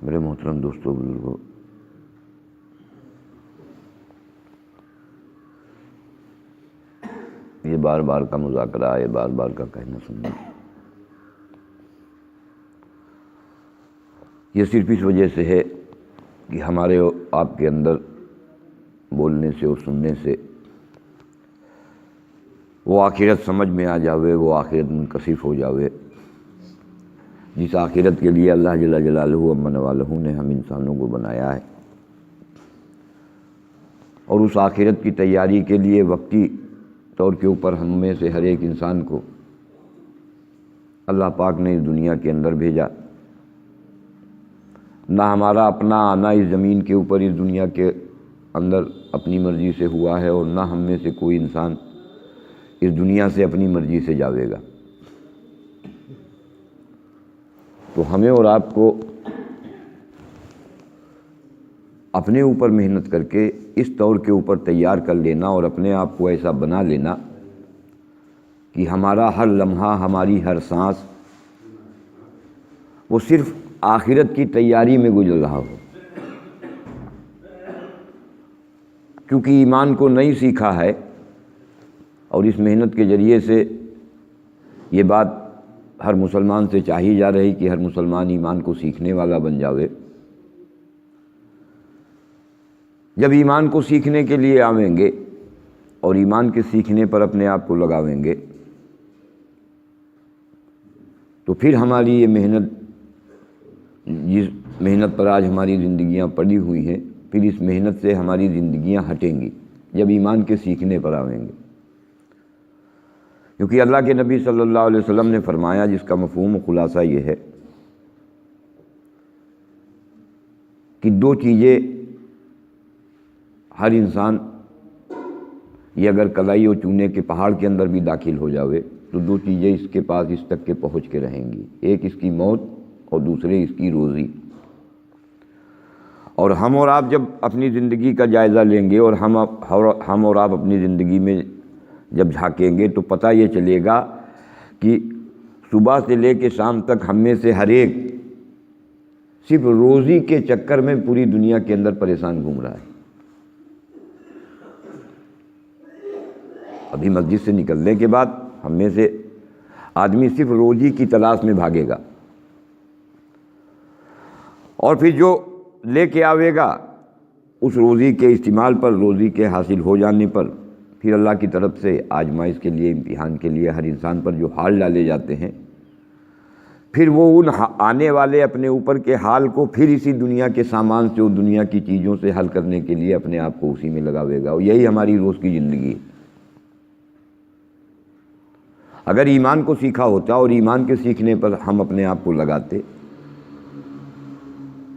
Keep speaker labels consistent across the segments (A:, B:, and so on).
A: میرے محترم دوستوں، بزرگوں، یہ بار بار کا مذاکرہ، یہ بار بار کا کہنا سننا، یہ صرف اس وجہ سے ہے کہ ہمارے آپ کے اندر بولنے سے اور سننے سے وہ آخرت سمجھ میں آ جاوے، وہ آخرت منکشف ہو جاوے، جس آخرت کے لیے اللہ جل جلالہ امن والہ نے ہم انسانوں کو بنایا ہے، اور اس آخرت کی تیاری کے لیے وقتی طور کے اوپر ہم میں سے ہر ایک انسان کو اللہ پاک نے اس دنیا کے اندر بھیجا۔ نہ ہمارا اپنا آنا اس زمین کے اوپر، اس دنیا کے اندر اپنی مرضی سے ہوا ہے، اور نہ ہم میں سے کوئی انسان اس دنیا سے اپنی مرضی سے جاوے گا۔ تو ہمیں اور آپ کو اپنے اوپر محنت کر کے اس طور کے اوپر تیار کر لینا اور اپنے آپ کو ایسا بنا لینا کہ ہمارا ہر لمحہ، ہماری ہر سانس وہ صرف آخرت کی تیاری میں گزر رہا ہو۔ کیونکہ ایمان کو نہیں سیکھا ہے، اور اس محنت کے ذریعے سے یہ بات ہر مسلمان سے چاہی جا رہی کہ ہر مسلمان ایمان کو سیکھنے والا بن جاوے۔ جب ایمان کو سیکھنے کے لیے آویں گے اور ایمان کے سیکھنے پر اپنے آپ کو لگاویں گے، تو پھر ہماری یہ محنت، جس محنت پر آج ہماری زندگیاں پڑی ہوئی ہیں، پھر اس محنت سے ہماری زندگیاں ہٹیں گی جب ایمان کے سیکھنے پر آویں گے۔ کیونکہ اللہ کے نبی صلی اللہ علیہ وسلم نے فرمایا، جس کا مفہوم و خلاصہ یہ ہے کہ دو چیزیں ہر انسان، یہ اگر کلائی و چونے کے پہاڑ کے اندر بھی داخل ہو جاوے تو دو چیزیں اس کے پاس اس تک کے پہنچ کے رہیں گی، ایک اس کی موت اور دوسرے اس کی روزی۔ اور ہم اور آپ جب اپنی زندگی کا جائزہ لیں گے اور ہم اور آپ اپنی زندگی میں جب جھانکیں گے تو پتہ یہ چلے گا کہ صبح سے لے کے شام تک ہم میں سے ہر ایک صرف روزی کے چکر میں پوری دنیا کے اندر پریشان گھوم رہا ہے۔ ابھی مسجد سے نکلنے کے بعد ہم میں سے آدمی صرف روزی کی تلاش میں بھاگے گا، اور پھر جو لے کے آوے گا اس روزی کے استعمال پر، روزی کے حاصل ہو جانے پر پھر اللہ کی طرف سے آزمائش کے لیے، امتحان کے لیے ہر انسان پر جو حال ڈالے جاتے ہیں، پھر وہ ان آنے والے اپنے اوپر کے حال کو پھر اسی دنیا کے سامان سے، اور دنیا کی چیزوں سے حل کرنے کے لیے اپنے آپ کو اسی میں لگاوے گا، اور یہی ہماری روز کی زندگی ہے۔ اگر ایمان کو سیکھا ہوتا اور ایمان کے سیکھنے پر ہم اپنے آپ کو لگاتے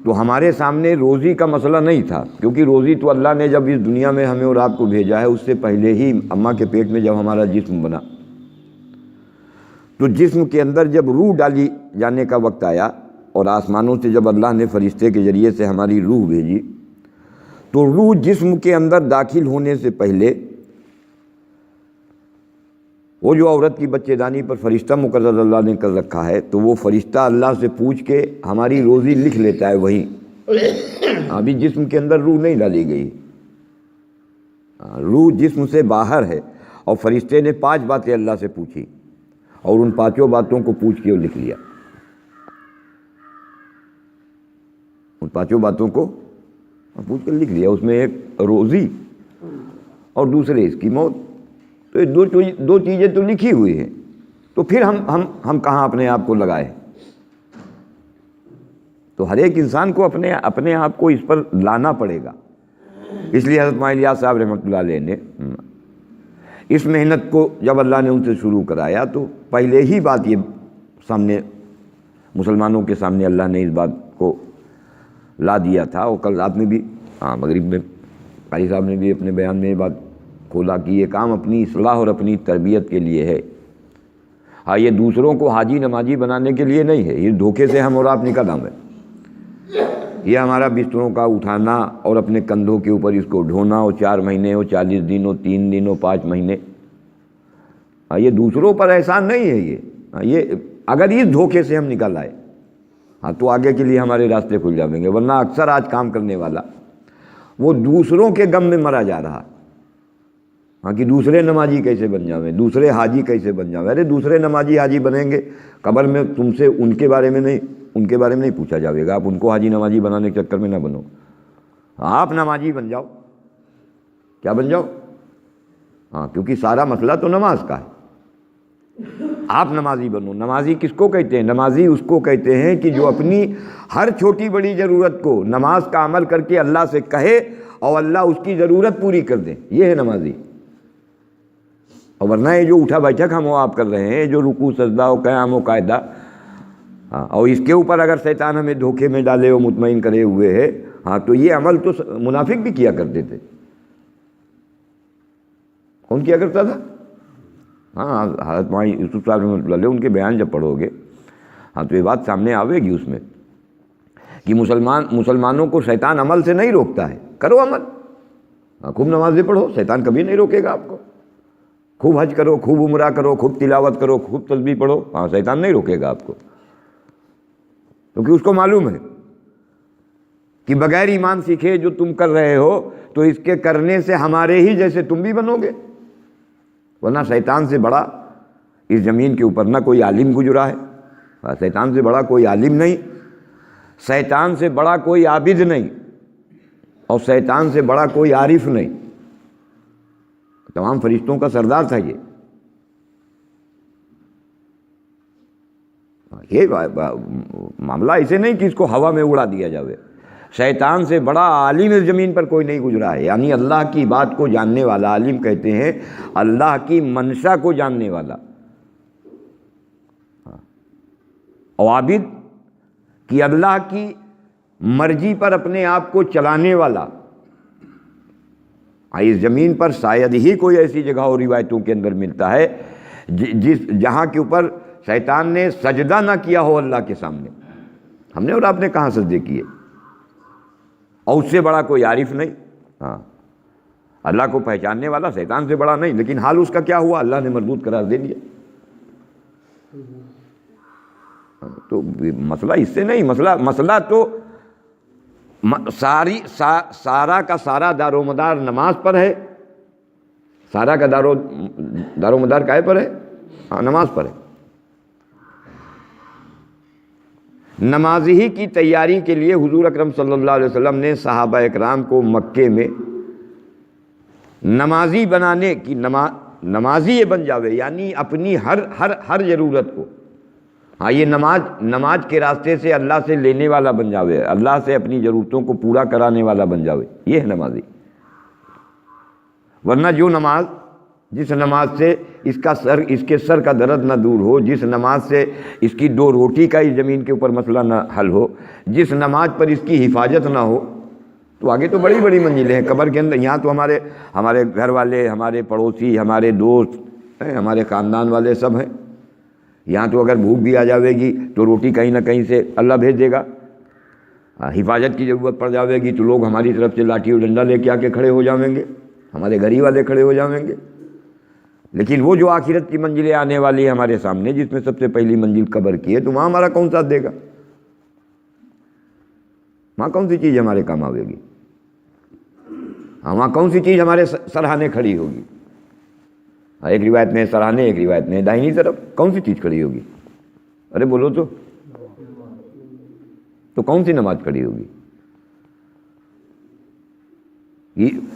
A: تو ہمارے سامنے روزی کا مسئلہ نہیں تھا، کیونکہ روزی تو اللہ نے جب اس دنیا میں ہمیں اور آپ کو بھیجا ہے، اس سے پہلے ہی اماں کے پیٹ میں جب ہمارا جسم بنا تو جسم کے اندر جب روح ڈالی جانے کا وقت آیا، اور آسمانوں سے جب اللہ نے فرشتے کے ذریعے سے ہماری روح بھیجی، تو روح جسم کے اندر داخل ہونے سے پہلے وہ جو عورت کی بچے دانی پر فرشتہ مقرر اللہ نے کر رکھا ہے، تو وہ فرشتہ اللہ سے پوچھ کے ہماری روزی لکھ لیتا ہے وہیں۔ ابھی جسم کے اندر روح نہیں ڈالی گئی، روح جسم سے باہر ہے، اور فرشتے نے 5 باتیں اللہ سے پوچھی، اور ان 5 باتوں کو پوچھ کے وہ لکھ لیا۔ ان 5 باتوں کو پوچھ کر لکھ لیا، اس میں ایک روزی اور دوسرے اس کی موت۔ تو یہ دو چیزیں تو لکھی ہوئی ہیں، تو پھر ہم کہاں اپنے آپ کو لگائے؟ تو ہر ایک انسان کو اپنے آپ کو اس پر لانا پڑے گا۔ اس لیے حضرت مائی الیاس صاحب رحمۃ اللہ علیہ نے اس محنت کو جب اللہ نے ان سے شروع کرایا، تو پہلے ہی بات یہ سامنے مسلمانوں کے سامنے اللہ نے اس بات کو لا دیا تھا، اور کل رات میں بھی مغرب میں قاری صاحب نے بھی اپنے بیان میں یہ بات کھولا کہ یہ کام اپنی اصلاح اور اپنی تربیت کے لیے ہے۔ ہاں، یہ دوسروں کو حاجی نمازی بنانے کے لیے نہیں ہے، یہ دھوکے سے ہم اور آپ نکل آئے۔ یہ ہمارا بستروں کا اٹھانا اور اپنے کندھوں کے اوپر اس کو ڈھونا، اور 4 مہینے ہو، 40 دن ہو، 3 دن ہو، 5 مہینے، یہ دوسروں پر احسان نہیں ہے۔ یہ اگر اس دھوکے سے ہم نکل آئے تو آگے کے لیے ہمارے راستے کھل جائیں گے، ورنہ اکثر آج کام کرنے والا وہ دوسروں کے غم میں مرا جا رہا کہ دوسرے نمازی کیسے بن جاویں، دوسرے حاجی کیسے بن جاویں۔ ارے دوسرے نمازی حاجی بنیں گے، قبر میں تم سے ان کے بارے میں نہیں پوچھا جائے گا، آپ ان کو حاجی نمازی بنانے کے چکر میں نہ بنو، آپ نمازی بن جاؤ۔ کیا بن جاؤ؟ کیونکہ سارا مسئلہ تو نماز کا ہے، آپ نمازی بنو۔ نمازی کس کو کہتے ہیں؟ نمازی اس کو کہتے ہیں کہ جو اپنی ہر چھوٹی بڑی ضرورت کو نماز کا عمل کر کے اللہ سے کہے اور اللہ اس کی ضرورت پوری کر دے، یہ ہے نمازی۔ اور ورنہ یہ جو اٹھا بیٹھک ہم وہ آپ کر رہے ہیں، جو رکوع سجدہ و قیام و قاعدہ، اور اس کے اوپر اگر شیطان ہمیں دھوکے میں ڈالے و مطمئن کرے ہوئے ہے، تو یہ عمل تو منافق بھی کیا کرتے تھے۔ کون کیا کرتا تھا؟ حضرت مولانا یوسف صاحب رحمۃ اللہ علیہ ان کے بیان جب پڑھو گے تو یہ بات سامنے آوے گی اس میں کہ مسلمانوں کو شیطان عمل سے نہیں روکتا ہے، کرو عمل، خوب نمازیں پڑھو، شیطان کبھی نہیں روکے گا آپ کو، خوب حج کرو، خوب عمرہ کرو، خوب تلاوت کرو، خوب تسبیح پڑھو، شیطان نہیں روکے گا آپ کو، کیونکہ اس کو معلوم ہے کہ بغیر ایمان سیکھے جو تم کر رہے ہو تو اس کے کرنے سے ہمارے ہی جیسے تم بھی بنو گے۔ ورنہ شیطان سے بڑا اس زمین کے اوپر نہ کوئی عالم گزرا ہے، شیطان سے بڑا کوئی عالم نہیں، شیطان سے بڑا کوئی عابد نہیں، اور شیطان سے بڑا کوئی عارف نہیں، تمام فرشتوں کا سردار تھا یہ معاملہ ایسے نہیں کہ اس کو ہوا میں اڑا دیا جاوے۔ شیطان سے بڑا عالم اس زمین پر کوئی نہیں گزرا ہے، یعنی اللہ کی بات کو جاننے والا۔ عالم کہتے ہیں اللہ کی منشا کو جاننے والا، اور عابد کہ اللہ کی مرضی پر اپنے آپ کو چلانے والا۔ اس زمین پر شاید ہی کوئی ایسی جگہ اور روایتوں کے اندر ملتا ہے جہاں کے اوپر شیطان نے سجدہ نہ کیا ہو اللہ کے سامنے۔ ہم نے اور آپ نے کہاں سجدے کیے؟ اور اس سے بڑا کوئی عارف نہیں، اللہ کو پہچاننے والا شیطان سے بڑا نہیں، لیکن حال اس کا کیا ہوا؟ اللہ نے مردود قرار دے دیا۔ تو مسئلہ اس سے نہیں، مسئلہ تو سارا کا سارا دار و مدار نماز پر ہے، سارا کا دار و مدار کائے پر ہے؟ نماز پر ہے۔ نماز ہی کی تیاری کے لیے حضور اکرم صلی اللہ علیہ وسلم نے صحابہ اکرام کو مکے میں نمازی بنانے کی، نمازی یہ بن جاوے یعنی اپنی ہر ضرورت کو، یہ نماز کے راستے سے اللہ سے لینے والا بن جاوے، اللہ سے اپنی ضرورتوں کو پورا کرانے والا بن جاوے، یہ ہے نمازی۔ ورنہ جو نماز، جس نماز سے اس کے سر کا درد نہ دور ہو، جس نماز سے اس کی دو روٹی کا اس زمین کے اوپر مسئلہ نہ حل ہو، جس نماز پر اس کی حفاظت نہ ہو، تو آگے تو بڑی بڑی منزلیں ہیں قبر کے اندر۔ یہاں تو ہمارے گھر والے، ہمارے پڑوسی، ہمارے دوست، ہمارے خاندان والے سب ہیں۔ یہاں تو اگر بھوک بھی آ جاوے گی تو روٹی کہیں نہ کہیں سے اللہ بھیج دے گا، حفاظت کی ضرورت پڑ جاوے گی تو لوگ ہماری طرف سے لاٹھی اور ڈنڈا لے کے آ کے کھڑے ہو جاویں گے، ہمارے گھر ہی والے کھڑے ہو جاویں گے۔ لیکن وہ جو آخرت کی منزلیں آنے والی ہے ہمارے سامنے، جس میں سب سے پہلی منزل قبر کی ہے، تو وہاں ہمارا کون ساتھ دے گا؟ وہاں کون سی چیز ہمارے کام آئے گی؟ وہاں کون سی چیز ہمارے سرہانے کھڑی ہوگی؟ ایک روایت میں سرہانے، ایک روایت میں دائنی طرف، کون سی چیز کھڑی ہوگی؟ ارے بولو تو کون سی نماز کھڑی ہوگی؟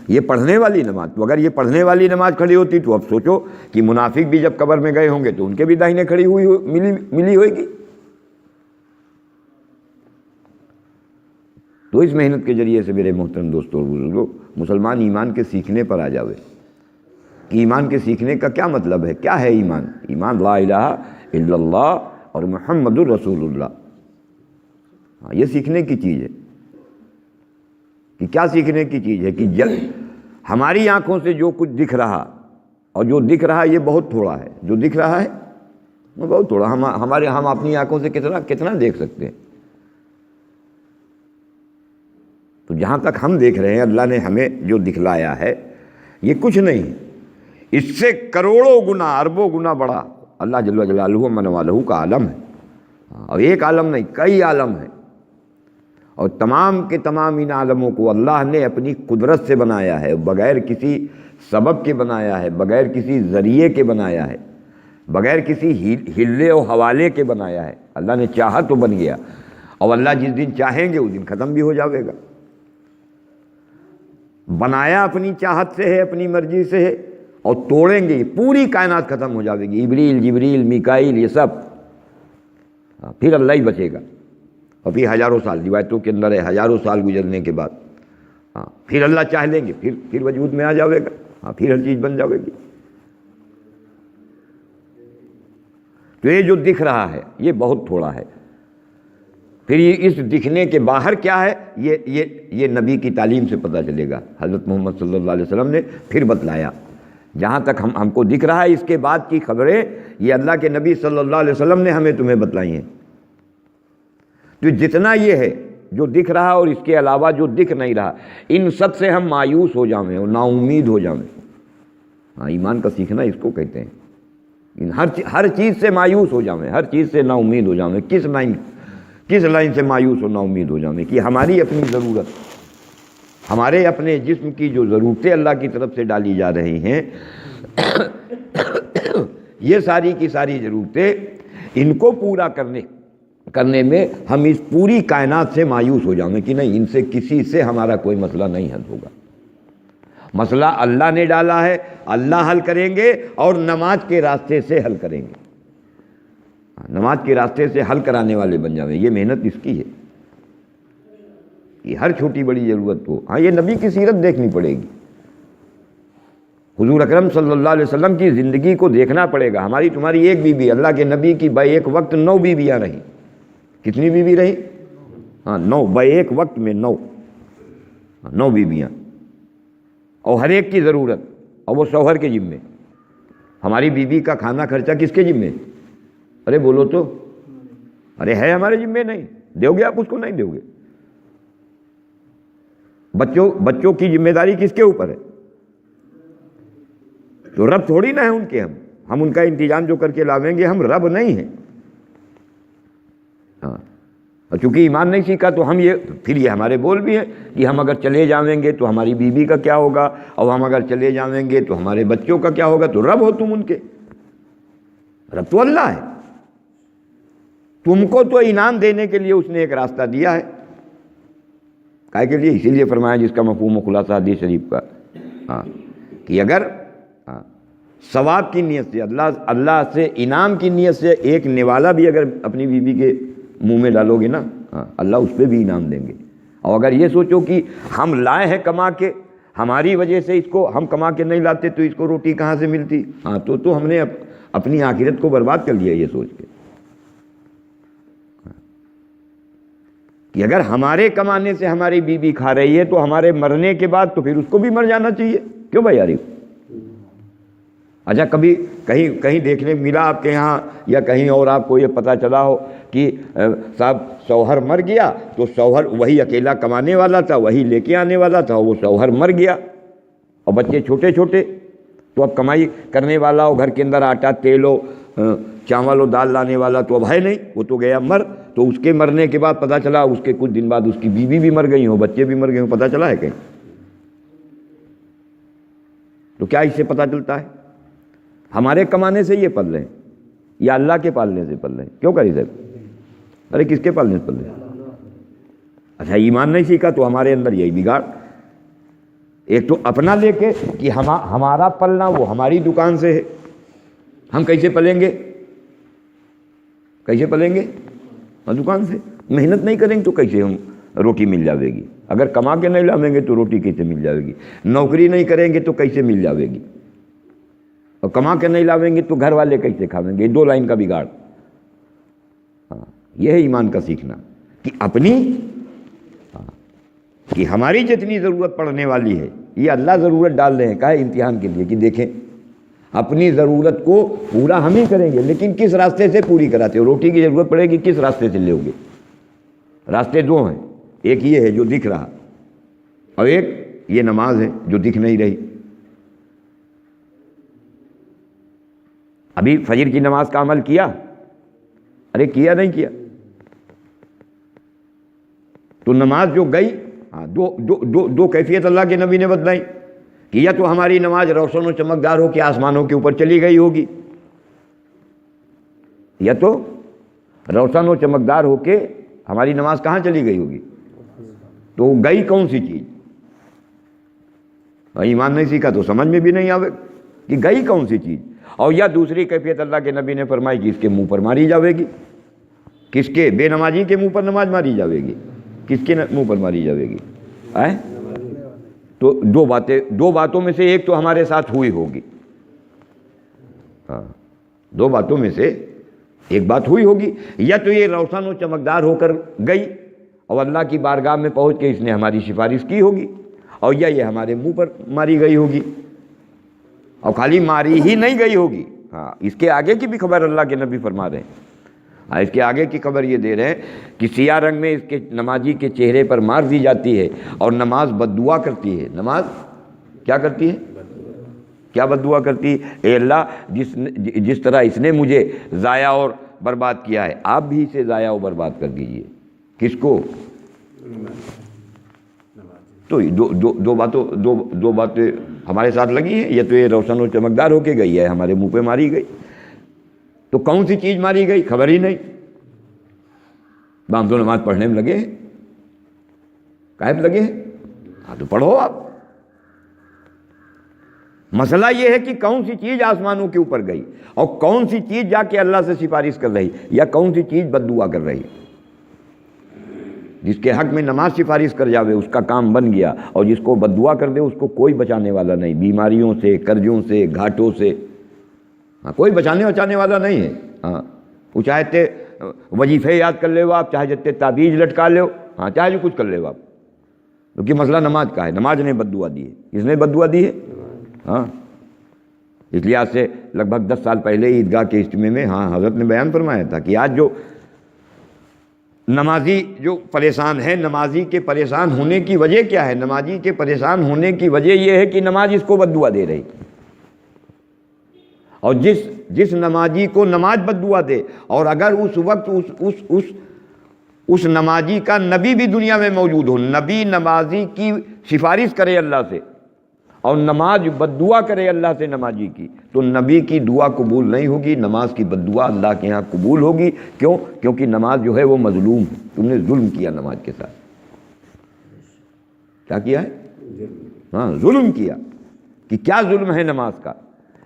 A: یہ پڑھنے والی نماز۔ تو اگر یہ پڑھنے والی نماز کھڑی ہوتی تو اب سوچو کہ منافق بھی جب قبر میں گئے ہوں گے تو ان کے بھی داہنے کھڑی ملی ہوئے گی۔ تو اس محنت کے ذریعے سے میرے محترم دوستوں اور بزرگوں، مسلمان ایمان کے سیکھنے پر آ جاوے کہ ایمان کے سیکھنے کا کیا مطلب ہے، کیا ہے ایمان؟ ایمان لا الہ الا اللہ اور محمد الرسول اللہ، یہ سیکھنے کی چیز ہے۔ کہ کیا سیکھنے کی چیز ہے؟ کہ ہماری آنکھوں سے جو کچھ دکھ رہا، اور جو دکھ رہا ہے یہ بہت تھوڑا ہے، جو دکھ رہا ہے وہ بہت تھوڑا، ہم اپنی آنکھوں سے کتنا دیکھ سکتے ہیں؟ تو جہاں تک ہم دیکھ رہے ہیں اللہ نے ہمیں جو دکھلایا ہے یہ کچھ نہیں، اس سے کروڑوں گنا، اربوں گنا بڑا اللہ جل جلالہ من والہ کا عالم ہے، اور ایک عالم نہیں، کئی عالم ہیں، اور تمام کے تمام ان عالموں کو اللہ نے اپنی قدرت سے بنایا ہے، بغیر کسی سبب کے بنایا ہے، بغیر کسی ذریعے کے بنایا ہے، بغیر کسی ہلے و حوالے کے بنایا ہے۔ اللہ نے چاہا تو بن گیا، اور اللہ جس دن چاہیں گے اس دن ختم بھی ہو جاوے گا۔ بنایا اپنی چاہت سے ہے، اپنی مرضی سے ہے، اور توڑیں گے پوری کائنات ختم ہو جاوے گی، ابریل جبریل میکائیل یہ سب، پھر اللہ ہی بچے گا، اور پھر ہزاروں سال، روایتوں کے اندر ہے ہزاروں سال گزرنے کے بعد پھر اللہ چاہ لیں گے، پھر وجود میں آ جاوے گا، پھر ہر چیز بن جاوے گی۔ تو یہ جو دکھ رہا ہے یہ بہت تھوڑا ہے، پھر یہ اس دکھنے کے باہر کیا ہے یہ نبی کی تعلیم سے پتہ چلے گا۔ حضرت محمد صلی اللہ علیہ وسلم نے پھر بتلایا، جہاں تک ہم کو دکھ رہا ہے اس کے بعد کی خبریں یہ اللہ کے نبی صلی اللہ علیہ وسلم نے ہمیں تمہیں بتلائی ہیں۔ تو جتنا یہ ہے جو دکھ رہا اور اس کے علاوہ جو دکھ نہیں رہا، ان سب سے ہم مایوس ہو جاویں اور نا امید ہو جاویں۔ ایمان کا سیکھنا اس کو کہتے ہیں، ہر چیز سے مایوس ہو جاویں، ہر چیز سے نا امید ہو جاویں۔ کس لائن سے مایوس اور نا امید ہو جاویں؟ کہ ہماری اپنی ضرورت، ہمارے اپنے جسم کی جو ضرورتیں اللہ کی طرف سے ڈالی جا رہی ہیں، یہ ساری کی ساری ضرورتیں، ان کو پورا کرنے میں ہم اس پوری کائنات سے مایوس ہو جاویں کہ نہیں، ان سے کسی سے ہمارا کوئی مسئلہ نہیں حل ہوگا۔ مسئلہ اللہ نے ڈالا ہے، اللہ حل کریں گے، اور نماز کے راستے سے حل کریں گے، نماز کے راستے سے حل کرانے والے بن جاویں۔ یہ محنت اس کی ہے کہ ہر چھوٹی بڑی ضرورت کو، یہ نبی کی سیرت دیکھنی پڑے گی، حضور اکرم صلی اللہ علیہ وسلم کی زندگی کو دیکھنا پڑے گا۔ ہماری تمہاری ایک بیوی، اللہ کے نبی کی ایک وقت 9 بیویاں رہیں۔ کتنی بیوی رہی؟ 9، ایک وقت میں 9 بیویاں، اور ہر ایک کی ضرورت، اور وہ شوہر کے ذمے۔ ہماری بیوی کا کھانا خرچہ کس کے ذمے؟ ارے بولو تو، ارے ہے ہمارے ذمے؟ نہیں دیو گے آپ اس کو؟ نہیں دیو گے۔ بچوں کی ذمہ داری کس کے اوپر ہے؟ تو رب تھوڑی نہ ہے ان کے، ہم ان کا انتظام جو کر کے لاویں گے، ہم رب نہیں ہیں۔ اور چونکہ ایمان نہیں سیکھا تو پھر یہ ہمارے بول بھی ہیں کہ ہم اگر چلے جاویں گے تو ہماری بیوی کا کیا ہوگا، اور ہم اگر چلے جاویں گے تو ہمارے بچوں کا کیا ہوگا؟ تو رب ہو تم ان کے، رب تو اللہ ہے۔ تم کو تو انعام دینے کے لیے اس نے ایک راستہ دیا ہے، کائے کے لیے؟ اسی لیے فرمایا جس کا مفہوم و خلاصہ حدیث شریف کا، کہ اگر ثواب کی نیت سے، اللہ سے انعام کی نیت سے ایک نوالا بھی اگر اپنی بیوی کے منہ میں ڈالو گے نا، اللہ اس پہ بھی انعام دیں گے۔ اور اگر یہ سوچو کہ ہم لائے ہیں کما کے، ہماری وجہ سے اس کو، ہم کما کے نہیں لاتے تو اس کو روٹی کہاں سے ملتی، تو ہم نے اپنی آخرت کو برباد کر لیا یہ سوچ کے کہ اگر ہمارے کمانے سے ہماری بیوی کھا رہی ہے تو ہمارے مرنے کے بعد تو پھر اس کو بھی مر جانا چاہیے۔ کیوں بھائی یاری؟ اچھا کبھی کہیں دیکھنے ملا آپ کے یہاں یا کہیں اور آپ کو یہ پتہ چلا ہو کہ صاحب شوہر مر گیا تو شوہر وہی اکیلا کمانے والا تھا، وہی لے کے آنے والا تھا، وہ شوہر مر گیا اور بچے چھوٹے چھوٹے، تو اب کمائی کرنے والا ہو، گھر کے اندر آٹا تیل ہو، چاول و دال لانے والا تو اب ہے نہیں، وہ تو گیا مر۔ تو اس کے مرنے کے بعد پتہ چلا اس کے کچھ دن بعد اس کی بیوی بھی مر گئی ہو، بچے بھی مر گئے ہوں، پتہ چلا ہے کہیں؟ تو کیا اس سے پتہ چلتا ہے؟ ہمارے کمانے سے یہ پل رہے ہیں یا اللہ کے پالنے سے پل رہے ہیں؟ کیوں کری صاحب؟ ارے کس کے پالنے سے پل رہے ہیں؟ اچھا ایمان نہیں سیکھا تو ہمارے اندر یہی بگاڑ، ایک تو اپنا لے کے کہ ہمارا پلنا وہ ہماری دکان سے ہے، ہم کیسے پلیں گے؟ کیسے پلیں گے؟ دکان سے محنت نہیں کریں گے تو کیسے ہم روٹی مل جاوے گی؟ اگر کما کے نہیں لاویں گے تو روٹی کیسے مل جاوے گی؟ نوکری نہیں کریں گے تو کیسے مل جاوے گی؟ اور کما کے نہیں لاویں گے تو گھر والے کیسے کھاویں گے؟ 2 لائن کا بگاڑ۔ یہ ہے ایمان کا سیکھنا کہ اپنی، کہ ہماری جتنی ضرورت پڑنے والی ہے یہ اللہ ضرورت ڈال رہے ہیں، کہا ہے امتحان کے لیے کہ دیکھیں اپنی ضرورت کو پورا ہم ہی کریں گے، لیکن کس راستے سے پوری کراتے ہو؟ روٹی کی ضرورت پڑے گی کس راستے سے لے گے؟ راستے 2 ہیں، ایک یہ ہے جو دکھ رہا، اور ایک یہ نماز ہے جو دکھ نہیں رہی۔ ابھی فجر کی نماز کا عمل کیا؟ ارے کیا نہیں کیا؟ تو نماز جو گئی، ہاں دو کیفیت اللہ کے نبی نے بتلائی کہ یا تو ہماری نماز روشن و چمکدار ہو کے آسمانوں کے اوپر چلی گئی ہوگی، یا تو روشن و چمکدار ہو کے ہماری نماز کہاں چلی گئی ہوگی؟ تو گئی کون سی چیز؟ ایمان نہیں سیکھا تو سمجھ میں بھی نہیں آوے کہ گئی کون سی چیز۔ اور یا دوسری کیفیت اللہ کے نبی نے فرمائی کہ اس کے منہ پر ماری جاوے گی۔ کس کے؟ بے نمازی کے منہ پر نماز ماری جاوے گی۔ کس کے منہ پر ماری جاوے گی؟ تو دو باتوں میں سے ایک تو ہمارے ساتھ ہوئی ہوگی، ہاں دو باتوں میں سے ایک بات ہوئی ہوگی، یا تو یہ روشن و چمکدار ہو کر گئی اور اللہ کی بارگاہ میں پہنچ کے اس نے ہماری سفارش کی ہوگی، اور یا یہ ہمارے منہ پر ماری گئی ہوگی، اور خالی ماری ہی نہیں گئی ہوگی، ہاں اس کے آگے کی بھی خبر اللہ کے نبی فرما رہے ہیں۔ ہاں اس کے آگے کی خبر یہ دے رہے ہیں کہ سیاہ رنگ میں اس کے نمازی کے چہرے پر مار دی جاتی ہے، اور نماز بد دعا کرتی ہے۔ نماز کیا کرتی ہے؟ کیا بد دعا کرتی ہے؟ اے اللہ جس طرح اس نے مجھے ضائع اور برباد کیا ہے، آپ بھی اسے ضائع اور برباد کر دیجئے۔ کس کو؟ تو دو باتیں ہمارے ساتھ لگی ہیں، یا تو یہ روشن و چمکدار ہو کے گئی ہے، ہمارے منہ پہ ماری گئی۔ تو کون سی چیز ماری گئی؟ خبر ہی نہیں۔ ہم تو نماز پڑھنے میں لگے ہیں، قائم لگے ہیں، ہاں تو پڑھو آپ۔ مسئلہ یہ ہے کہ کون سی چیز آسمانوں کے اوپر گئی، اور کون سی چیز جا کے اللہ سے سفارش کر رہی، یا کون سی چیز بد دعا کر رہی۔ جس کے حق میں نماز سفارش کر جاوے اس کا کام بن گیا، اور جس کو بد دعا کر دے اس کو کوئی بچانے والا نہیں، بیماریوں سے، قرضوں سے، گھاٹوں سے، ہاں کوئی بچانے والا نہیں ہے۔ ہاں وہ چاہتے وظیفے یاد کر لے آپ، چاہے جتنے تعبیز لٹکا لے، ہاں چاہے جو کچھ کر لے آپ، کیونکہ مسئلہ نماز کا ہے۔ نماز نے بد دعا دی ہے۔ کس نے بد دعا دی ہے؟ ہاں اس لیے آج سے لگ بھگ 10 سال پہلے عیدگاہ کے اجتماع میں ہاں حضرت نے بیان فرمایا تھا کہ آج جو نمازی جو پریشان ہے، نمازی کے پریشان ہونے کی وجہ کیا ہے؟ نمازی کے پریشان ہونے کی وجہ یہ ہے کہ نماز اس کو بد دعا دے رہی، اور جس نمازی کو نماز بد دعا دے، اور اگر اس وقت اس نمازی کا نبی بھی دنیا میں موجود ہو، نبی نمازی کی سفارش کرے اللہ سے، اور نماز بد دعا کرے اللہ سے نمازی کی، تو نبی کی دعا قبول نہیں ہوگی، نماز کی بد دعا اللہ کے ہاں قبول ہوگی۔ کیوں؟ کیونکہ نماز جو ہے وہ مظلوم ہے، تم نے ظلم کیا نماز کے ساتھ۔ کیا کیا ہے؟ ہاں ظلم کیا۔ کہ کیا ظلم ہے نماز کا؟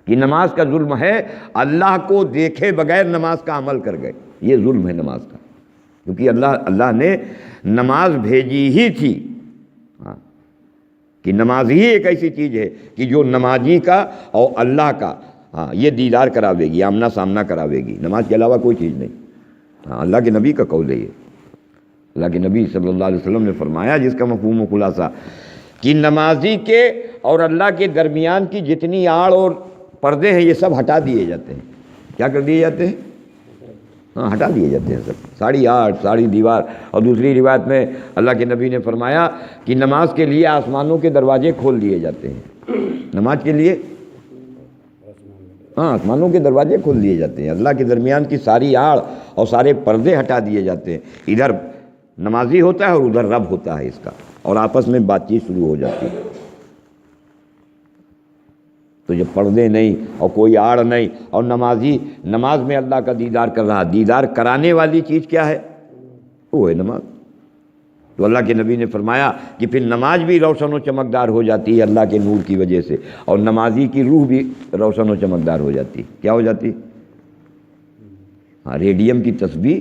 A: کہ نماز کا ظلم ہے اللہ کو دیکھے بغیر نماز کا عمل کر گئے، یہ ظلم ہے نماز کا، کیونکہ اللہ نے نماز بھیجی ہی تھی، ہاں کہ نماز ہی ایک ایسی چیز ہے کہ جو نمازی کا اور اللہ کا ہاں یہ دیدار کراوے گی، آمنا سامنا کراوے گی، نماز کے علاوہ کوئی چیز نہیں۔ ہاں اللہ کے نبی کا قول ہے یہ، اللہ کے نبی صلی اللہ علیہ وسلم نے فرمایا، جس کا مفہوم و خلاصہ کہ نمازی کے اور اللہ کے درمیان کی جتنی آڑ اور پردے ہیں یہ سب ہٹا دیے جاتے ہیں۔ کیا کر دیے جاتے ہیں؟ ہاں ہٹا دیے جاتے ہیں سب، ساری آڑ، ساری دیوار۔ اور دوسری روایت میں اللہ کے نبی نے فرمایا کہ نماز کے لیے آسمانوں کے دروازے کھول دیے جاتے ہیں، نماز کے لیے ہاں آسمانوں کے دروازے کھول دیے جاتے ہیں، اللہ کے درمیان کی ساری آڑ اور سارے پردے ہٹا دیے جاتے ہیں۔ ادھر نمازی ہوتا ہے اور ادھر رب ہوتا ہے اس کا، اور آپس میں بات چیت شروع ہو جاتی ہے۔ تو جب پردے نہیں اور کوئی آڑ نہیں، اور نمازی نماز میں اللہ کا دیدار کر رہا، دیدار کرانے والی چیز کیا ہے؟ وہ ہے نماز۔ تو اللہ کے نبی نے فرمایا کہ پھر نماز بھی روشن و چمکدار ہو جاتی ہے اللہ کے نور کی وجہ سے، اور نمازی کی روح بھی روشن و چمکدار ہو جاتی ہے۔ کیا ہو جاتی؟ ہاں ریڈیم کی تسبیح،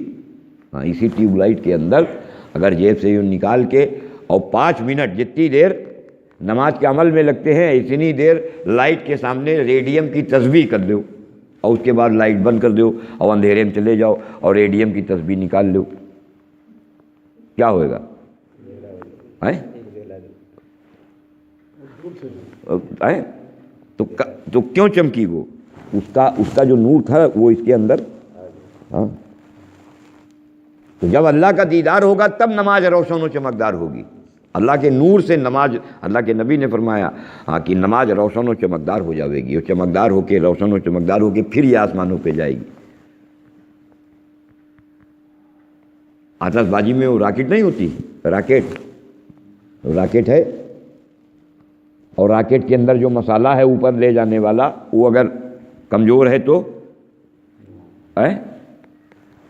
A: ہاں اسی ٹیوب لائٹ کے اندر اگر جیب سے یوں نکال کے اور 5 منٹ جتنی دیر نماز کے عمل میں لگتے ہیں اتنی دیر لائٹ کے سامنے ریڈیم کی تسبیح کر دو، اور اس کے بعد لائٹ بند کر دو اور اندھیرے میں چلے جاؤ اور ریڈیم کی تسبیح نکال لو، کیا ہوئے گا؟ تو کیوں چمکی؟ وہ اس کا جو نور تھا وہ اس کے اندر، ہاں تو جب اللہ کا دیدار ہوگا تب نماز روشن و چمکدار ہوگی، اللہ کے نور سے نماز، اللہ کے نبی نے فرمایا کہ نماز روشن و چمکدار ہو جاوے گی، اور چمکدار ہو کے، روشن و چمکدار ہو کے پھر یہ آسمانوں پہ جائے گی۔ آتش بازی میں وہ راکٹ نہیں ہوتی، راکٹ ہے، اور راکٹ کے اندر جو مسالہ ہے اوپر لے جانے والا، وہ اگر کمزور ہے تو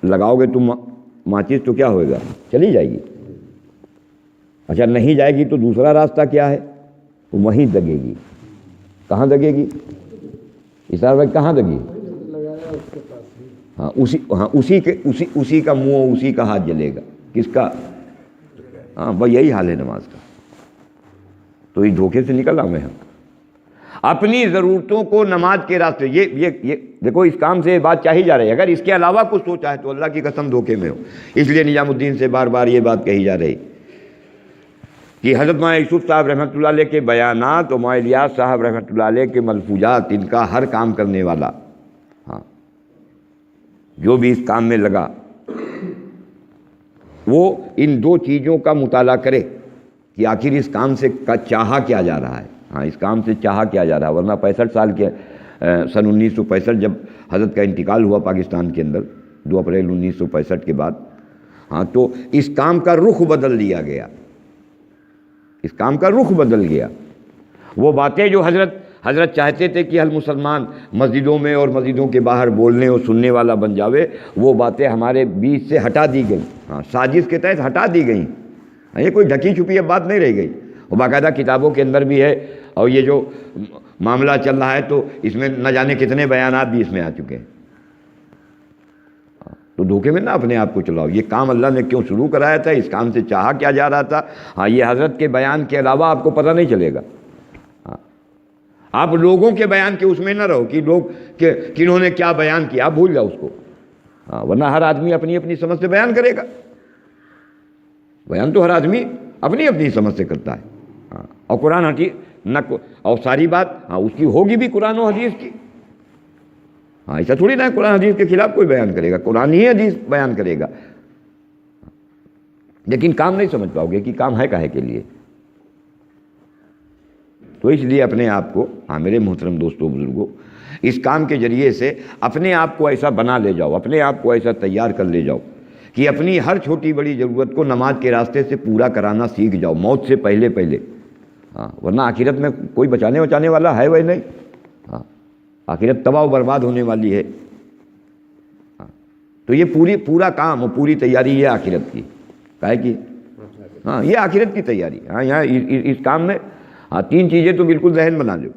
A: لگاؤ گے تم ماچس تو کیا ہوئے گا، چلی جائے گی۔ اچھا نہیں جائے گی تو دوسرا راستہ کیا ہے، وہیں دگے گی۔ کہاں دگے گی اسار بھائی، کہاں دگی؟ ہاں اسی کا منہ، اسی کا ہاتھ جلے گا۔ کس کا؟ ہاں بھائی یہی حال ہے نماز کا۔ تو اس دھوکے سے نکل آئے ہم اپنی ضرورتوں کو نماز کے راستے۔ یہ دیکھو اس کام سے بات چاہی جا رہی ہے، اگر اس کے علاوہ کچھ سوچا ہے تو اللہ کی قسم دھوکے میں ہو۔ اس لیے نظام الدین سے بار بار یہ بات کہی جا رہی کہ حضرت مولانا یوسف صاحب رحمۃ اللہ علیہ کے بیانات اور مولانا الیاس صاحب رحمۃ اللہ علیہ کے ملفوظات، ان کا ہر کام کرنے والا، ہاں جو بھی اس کام میں لگا، وہ ان دو چیزوں کا مطالعہ کرے کہ آخر اس کام سے چاہا کیا جا رہا ہے۔ ہاں اس کام سے چاہا کیا جا رہا ہے، ورنہ 65 سال کے سن 1965 جب حضرت کا انتقال ہوا پاکستان کے اندر 2 اپریل 1965 کے بعد، ہاں تو اس کام کا رخ بدل دیا گیا، اس کام کا رخ بدل گیا۔ وہ باتیں جو حضرت چاہتے تھے کہ ہر مسلمان مسجدوں میں اور مسجدوں کے باہر بولنے اور سننے والا بن جاوے، وہ باتیں ہمارے بیچ سے ہٹا دی گئیں، ہاں سازش کے تحت ہٹا دی گئیں۔ یہ کوئی ڈھکی چھپی اب بات نہیں رہ گئی، وہ باقاعدہ کتابوں کے اندر بھی ہے، اور یہ جو معاملہ چل رہا ہے تو اس میں نہ جانے کتنے بیانات بھی اس میں آ چکے ہیں۔ تو دھوکے میں نہ اپنے آپ کو چلاؤ۔ یہ کام اللہ نے کیوں شروع کرایا تھا، اس کام سے چاہا کیا جا رہا تھا، ہاں یہ حضرت کے بیان کے علاوہ آپ کو پتہ نہیں چلے گا۔ ہاں آپ لوگوں کے بیان کے اس میں نہ رہو کہ لوگ کنہوں نے کیا بیان کیا، آپ بھول جاؤ اس کو، ہاں ورنہ ہر آدمی اپنی اپنی سمجھ سے بیان کرے گا۔ بیان تو ہر آدمی اپنی اپنی سمجھ سے کرتا ہے، ہاں اور قرآن حدیث نہ، اور ساری بات ہاں اس کی ہوگی بھی قرآن و حدیث کی۔ ہاں ایسا تھوڑی نہ ہے قرآن حدیث کے خلاف کوئی بیان کرے گا، قرآن ہی حدیث بیان کرے گا، لیکن کام نہیں سمجھ پاؤ گے کہ کام ہے کاہے کے لیے۔ تو اس لیے اپنے آپ کو، ہاں میرے محترم دوستوں بزرگوں، اس کام کے ذریعے سے اپنے آپ کو ایسا بنا لے جاؤ، اپنے آپ کو ایسا تیار کر لے جاؤ کہ اپنی ہر چھوٹی بڑی ضرورت کو نماز کے راستے سے پورا کرانا سیکھ جاؤ، موت سے پہلے پہلے، ہاں ورنہ آخرت میں کوئی بچانے والا ہے وہی نہیں، ہاں آخرت تباہ و برباد ہونے والی ہے۔ ہاں تو یہ پورا کام اور پوری تیاری یہ آخرت کی، کاہے کی؟ ہاں یہ آخرت کی تیاری۔ ہاں یہاں اس کام میں ہاں 3 چیزیں تو بالکل ذہن بنا لو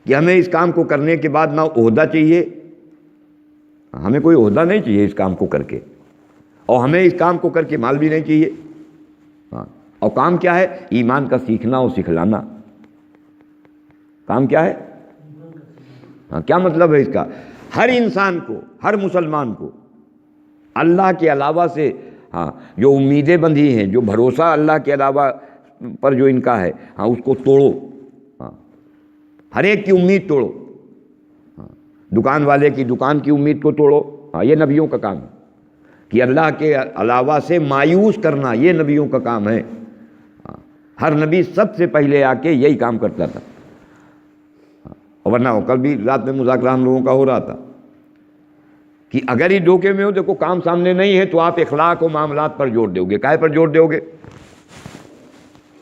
A: کہ ہمیں اس کام کو کرنے کے بعد نہ عہدہ چاہیے، ہمیں کوئی عہدہ نہیں چاہیے اس کام کو کر کے، اور ہمیں اس کام کو کر کے مال بھی نہیں چاہیے، ہاں اور کام کیا ہے؟ ایمان کا سیکھنا اور سکھلانا۔ کام کیا ہے؟ ہاں کیا مطلب ہے اس کا؟ ہر انسان کو، ہر مسلمان کو اللہ کے علاوہ سے ہاں جو امیدیں بندھی ہیں، جو بھروسہ اللہ کے علاوہ پر جو ان کا ہے، ہاں اس کو توڑو، ہاں ہر ایک کی امید توڑو، ہاں دکان والے کی دکان کی امید کو توڑو، ہاں یہ نبیوں کا کام ہے کہ اللہ کے علاوہ سے مایوس کرنا، یہ نبیوں کا کام ہے۔ ہاں ہر نبی سب سے پہلے آ کے یہی کام کرتا تھا، ورنہ کل بھی رات میں مذاکرہ ہم لوگوں کا ہو رہا تھا کہ اگر ہی دھوکے میں ہو، دیکھو کام سامنے نہیں ہے تو آپ اخلاق و معاملات پر زور دو گے۔ کائے پر زور دو گے؟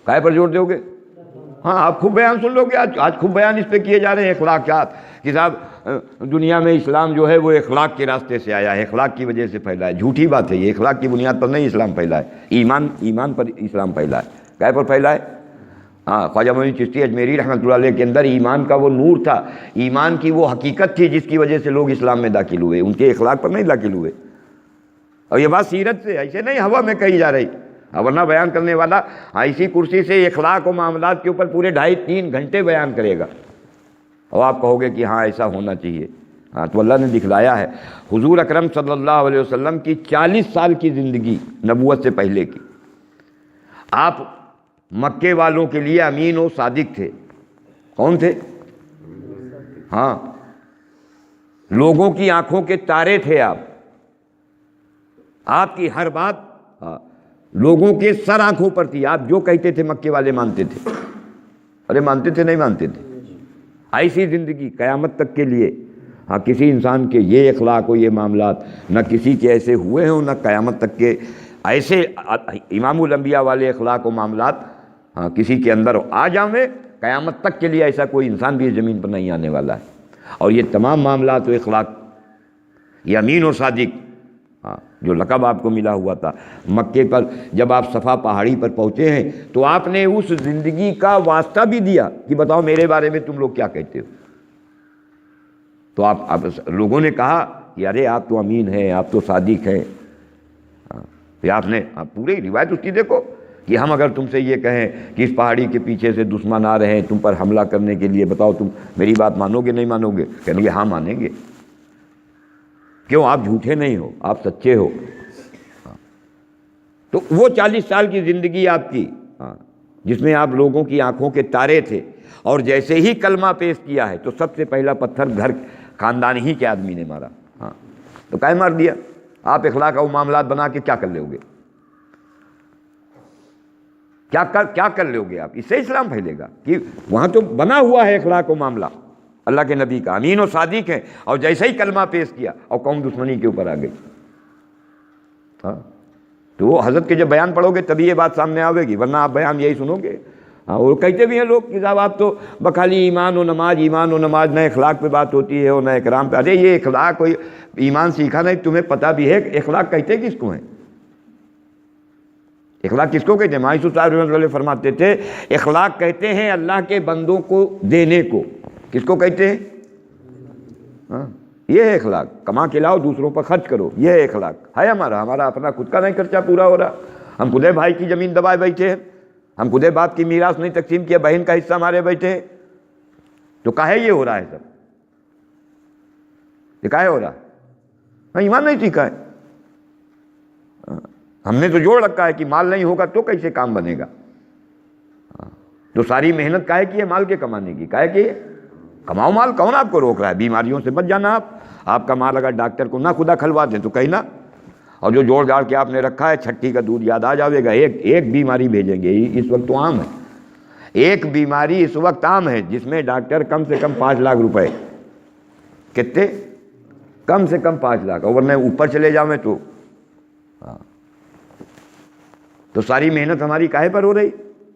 A: کائے پر زور دو گے؟ ہاں آپ خوب بیان سن لو گے، آج خوب بیان اس پہ کیے جا رہے ہیں اخلاقیات کہ صاحب دنیا میں اسلام جو ہے وہ اخلاق کے راستے سے آیا ہے، اخلاق کی وجہ سے پھیلا ہے۔ جھوٹی بات ہے، یہ اخلاق کی بنیاد پر نہیں اسلام پھیلا ہے، ایمان پر اسلام پھیلا ہے۔ کائے پر پھیلا ہے؟ ہاں خواجہ معین چشتی اجمیری رحمۃ اللہ علیہ کے اندر ایمان کا وہ نور تھا، ایمان کی وہ حقیقت تھی جس کی وجہ سے لوگ اسلام میں داخل ہوئے، ان کے اخلاق پر نہیں داخل ہوئے۔ اور یہ بات سیرت سے، ایسے نہیں ہوا میں کہی جا رہی، ورنہ بیان کرنے والا اسی کرسی سے اخلاق و معاملات کے اوپر پورے 2.5-3 گھنٹے بیان کرے گا، اور آپ کہو گے کہ ہاں ایسا ہونا چاہیے۔ ہاں تو اللہ نے دکھلایا ہے، حضور اکرم صلی اللہ علیہ وسلم کی 40 سال کی زندگی نبوت سے پہلے کی، آپ مکے والوں کے لیے امین و صادق تھے۔ کون تھے؟ ہاں لوگوں کی آنکھوں کے تارے تھے آپ کی ہر بات لوگوں کے سر آنکھوں پر تھی. آپ جو کہتے تھے مکے والے مانتے تھے. ارے مانتے تھے نہیں مانتے تھے. ایسی زندگی قیامت تک کے لیے. ہاں کسی انسان کے یہ اخلاق ہو، یہ معاملات نہ کسی کے ایسے ہوئے ہوں، نہ قیامت تک کے ایسے امام الانبیاء والے اخلاق و معاملات ہاں کسی کے اندر آ جاویں، قیامت تک کے لیے ایسا کوئی انسان بھی اس زمین پر نہیں آنے والا ہے. اور یہ تمام معاملات و اخلاق، یہ امین و صادق ہاں جو لقب آپ کو ملا ہوا تھا مکے پر، جب آپ صفا پہاڑی پر پہنچے ہیں تو آپ نے اس زندگی کا واسطہ بھی دیا کہ بتاؤ میرے بارے میں تم لوگ کیا کہتے ہو. تو آپ لوگوں نے کہا کہ ارے آپ تو امین ہیں، آپ تو صادق ہیں. آپ نے پوری روایت اس کی دیکھو کہ ہم اگر تم سے یہ کہیں کہ اس پہاڑی کے پیچھے سے دشمن آ رہے ہیں تم پر حملہ کرنے کے لیے، بتاؤ تم میری بات مانو گے نہیں مانو گے؟ کہیں گے ہاں مانیں گے. کیوں؟ آپ جھوٹے نہیں ہو، آپ سچے ہو. تو وہ 40 سال کی زندگی آپ کی جس میں آپ لوگوں کی آنکھوں کے تارے تھے، اور جیسے ہی کلمہ پیش کیا ہے تو سب سے پہلا پتھر گھر خاندان ہی کے آدمی نے مارا. تو کہہ مار دیا. آپ اخلاق اور معاملات بنا کے کیا کر لو گے؟ کیا کر لو گے آپ؟ اس سے اسلام پھیلے گا کہ وہاں تو بنا ہوا ہے اخلاق و معاملہ اللہ کے نبی کا، امین و صادق ہے، اور جیسے ہی کلمہ پیش کیا اور قوم دشمنی کے اوپر آ گئی. تو وہ حضرت کے جب بیان پڑھو گے تبھی یہ بات سامنے آئے گی، ورنہ آپ بیان یہی سنو گے. وہ کہتے بھی ہیں لوگ کہ صاحب آپ تو بخالی ایمان و نماز، نہ اخلاق پہ بات ہوتی ہے اور نہ اکرام پہ. ارے یہ اخلاق کوئی ایمان سیکھا نہیں، تمہیں پتہ بھی ہے اخلاق کہتے کس کو ہیں؟ اخلاق کس کو کہتے ہیں؟ مایوس صاحب رحمۃ اللہ فرماتے تھے اخلاق کہتے ہیں اللہ کے بندوں کو دینے کو. کس کو کہتے ہیں؟ یہ ہے اخلاق. کما کے لاؤ، دوسروں پر خرچ کرو، یہ ہے اخلاق. ہے ہمارا اپنا خود کا نہیں خرچہ پورا ہو رہا، ہم خودے بھائی کی زمین دبائے بیٹھے ہیں، ہم خودے باپ کی میراث نہیں تقسیم کیا، بہن کا حصہ ہمارے بیٹھے ہیں. تو کاہے یہ ہو رہا ہے سب؟ یہ کاہے ہو رہا ہے؟ ایمان نہیں سیکھا ہے. ہم نے تو جوڑ رکھا ہے کہ مال نہیں ہوگا تو کیسے کام بنے گا. تو ساری محنت کاہے کی ہے؟ مال کے کمانے کی. کاہے کی ہے؟ کماؤ مال. کون آپ کو روک رہا ہے؟ بیماریوں سے بچ جانا. آپ کا مال اگر ڈاکٹر کو نہ خدا کھلوا دیں تو کہنا، اور جو جوڑ جاڑ کے آپ نے رکھا ہے چھٹی کا دودھ یاد آ جاوے گا. ایک بیماری بھیجیں گے، اس وقت تو عام ہے. ایک بیماری اس وقت عام ہے جس میں ڈاکٹر کم سے کم 5 لاکھ روپے، کتنے؟ کم سے کم 5 لاکھ، اور ورنہ اوپر چلے جاؤیں تو ساری محنت ہماری کاہے پر ہو رہی؟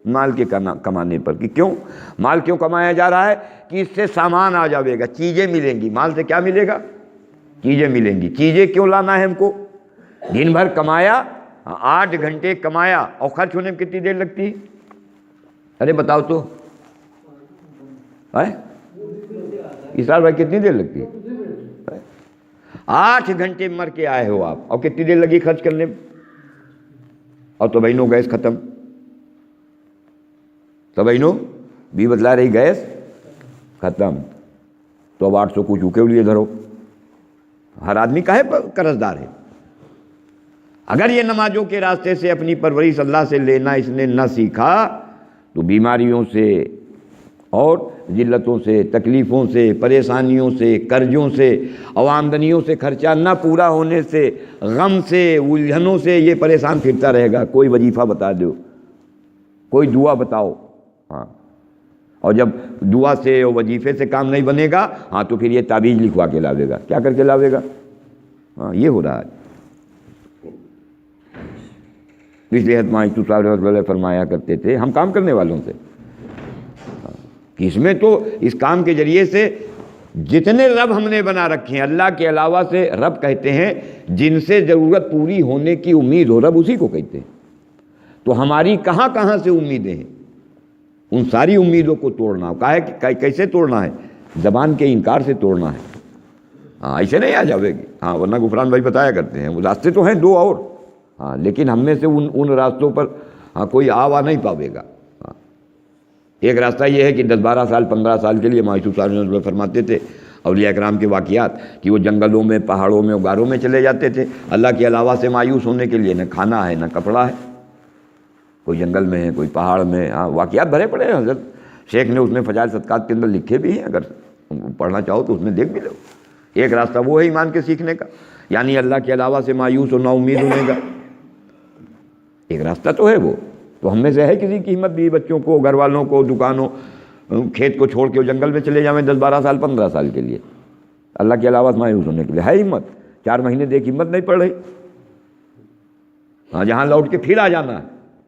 A: مال کے کمانے پر. کہ کیوں مال کیوں کمایا جا رہا ہے؟ کہ اس سے سامان آ جاوے گا، چیزیں ملیں گی. مال سے کیا ملے گا؟ چیزیں ملیں گی. چیزیں کیوں لانا ہے ہم کو؟ دن بھر کمایا، 8 گھنٹے کمایا، اور خرچ ہونے میں کتنی دیر لگتی؟ ارے بتاؤ تو اسرار بھائی کتنی دیر لگتی؟ 8 گھنٹے مر کے آئے ہو آپ، اور کتنی دیر لگی خرچ کرنے میں؟ اور تو بہنوں گیس ختم. تو بہنوں بھی بتلا رہی گیس ختم. تو اب 800 کو چوکے لیے دھرو. ہر آدمی کاہے قرض دار ہے؟ اگر یہ نمازوں کے راستے سے اپنی پرورش اللہ سے لینا اس نے نہ سیکھا تو بیماریوں سے اور ذلتوں سے، تکلیفوں سے، پریشانیوں سے، قرضوں سے، آمدنیوں سے خرچہ نہ پورا ہونے سے، غم سے، الجھنوں سے یہ پریشان پھرتا رہے گا. کوئی وظیفہ بتا دو، کوئی دعا بتاؤ. اور جب دعا سے اور وظیفے سے کام نہیں بنے گا تو پھر یہ تعویذ لکھوا کے لاوے گا. کیا کر کے لاوے گا؟ یہ ہو رہا ہے. اس لیے مایوس صاحب رحمۃ اللہ فرمایا کرتے تھے ہم کام کرنے والوں سے کہ اس میں تو اس کام کے ذریعے سے جتنے رب ہم نے بنا رکھے ہیں اللہ کے علاوہ سے رب کہتے ہیں جن سے ضرورت پوری ہونے کی امید ہو، رب اسی کو کہتے ہیں. تو ہماری کہاں کہاں سے امیدیں ہیں، ان ساری امیدوں کو توڑنا. کیسے توڑنا ہے؟ زبان کے انکار سے توڑنا ہے. ایسے نہیں آ جاوے گی. ورنہ غفران بھائی بتایا کرتے ہیں وہ راستے تو ہیں 2 اور، لیکن ہم میں سے ان راستوں پر کوئی آوا نہیں پاوے گا. ایک راستہ یہ ہے کہ 10-12 سال 15 سال کے لیے مایوس صاحب فرماتے تھے اولیاء اکرام کے واقعات کہ وہ جنگلوں میں، پہاڑوں میں، غاروں میں چلے جاتے تھے اللہ کے علاوہ سے مایوس ہونے کے لیے. نہ کھانا ہے نہ کپڑا ہے. کوئی جنگل میں ہے، کوئی پہاڑ میں. واقعات بھرے پڑے ہیں. حضرت شیخ نے اس میں فضائل صدقات کے اندر لکھے بھی ہیں، اگر پڑھنا چاہو تو اس میں دیکھ بھی لو. ایک راستہ وہ ہے ایمان کے سیکھنے کا، یعنی اللہ کے علاوہ سے مایوس اور نا امید ہونے کا. ایک راستہ تو ہے وہ. تو ہم میں سے ہے کسی کی ہمت بھی بچوں کو, گھر والوں کو, دکانوں, کھیت کو چھوڑ کے وہ جنگل میں چلے جائیں 10-12 سال 15 سال کے لیے اللہ کے علاوہ مایوس ہونے کے لیے؟ ہے ہمت؟ 4 مہینے دیکھ ہمت نہیں پڑ رہی. ہاں, جہاں لوٹ کے پھر آ جانا ہے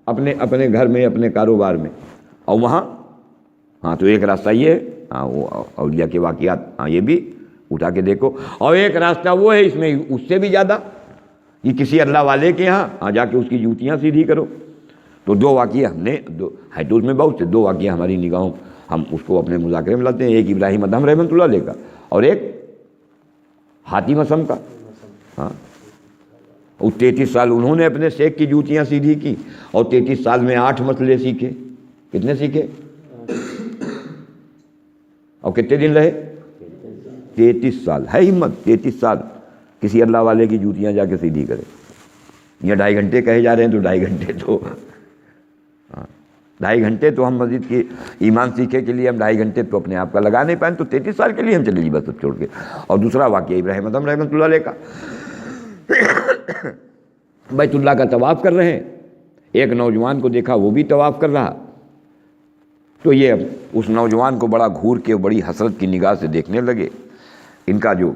A: اپنے گھر میں, اپنے کاروبار میں, اور وہاں ہاں تو ایک راستہ یہ ہے. ہاں وہ اولیاء کے واقعات, ہاں یہ بھی اٹھا کے دیکھو. اور ایک راستہ وہ ہے اس میں اس سے بھی زیادہ, یہ کسی اللہ والے کے ہاں جا کے اس کی جوتیاں سیدھی کرو. تو 2 واقعے ہم نے ہے تو اس میں بہت سے 2 واقعے ہماری نگاہوں, ہم اس کو اپنے مذاکرے میں لاتے ہیں. ایک ابراہیم ادہم رحمۃ اللہ علیہ کا, اور ایک حاتم اسم کا. ہاں, اور 33 سال انہوں نے اپنے شیخ کی جوتیاں سیدھی کی, اور 33 سال میں 8 مسئلے سیکھے. کتنے سیکھے؟ اور کتنے دن رہے؟ 33 سال. ہے ہمت 33 سال کسی اللہ والے کی جوتیاں جا کے سیدھی کرے؟ یا 2.5 گھنٹے کہے جا رہے ہیں تو 2.5 گھنٹے تو 2.5 گھنٹے تو ہم مسجد کی ایمان سیکھے کے لیے ہم 2.5 گھنٹے تو اپنے آپ کا لگا نہیں پائیں, تو 33 سال کے لیے ہم چلے جی بس سب چھوڑ کے. اور دوسرا واقعہ ابراہیم ادہم رحمۃ اللہ علیہ کا, بیت اللہ کا طواف کر رہے ہیں, ایک نوجوان کو دیکھا وہ بھی طواف کر رہا, تو یہ اس نوجوان کو بڑا گھور کے بڑی حسرت کی نگاہ سے دیکھنے لگے. ان کا جو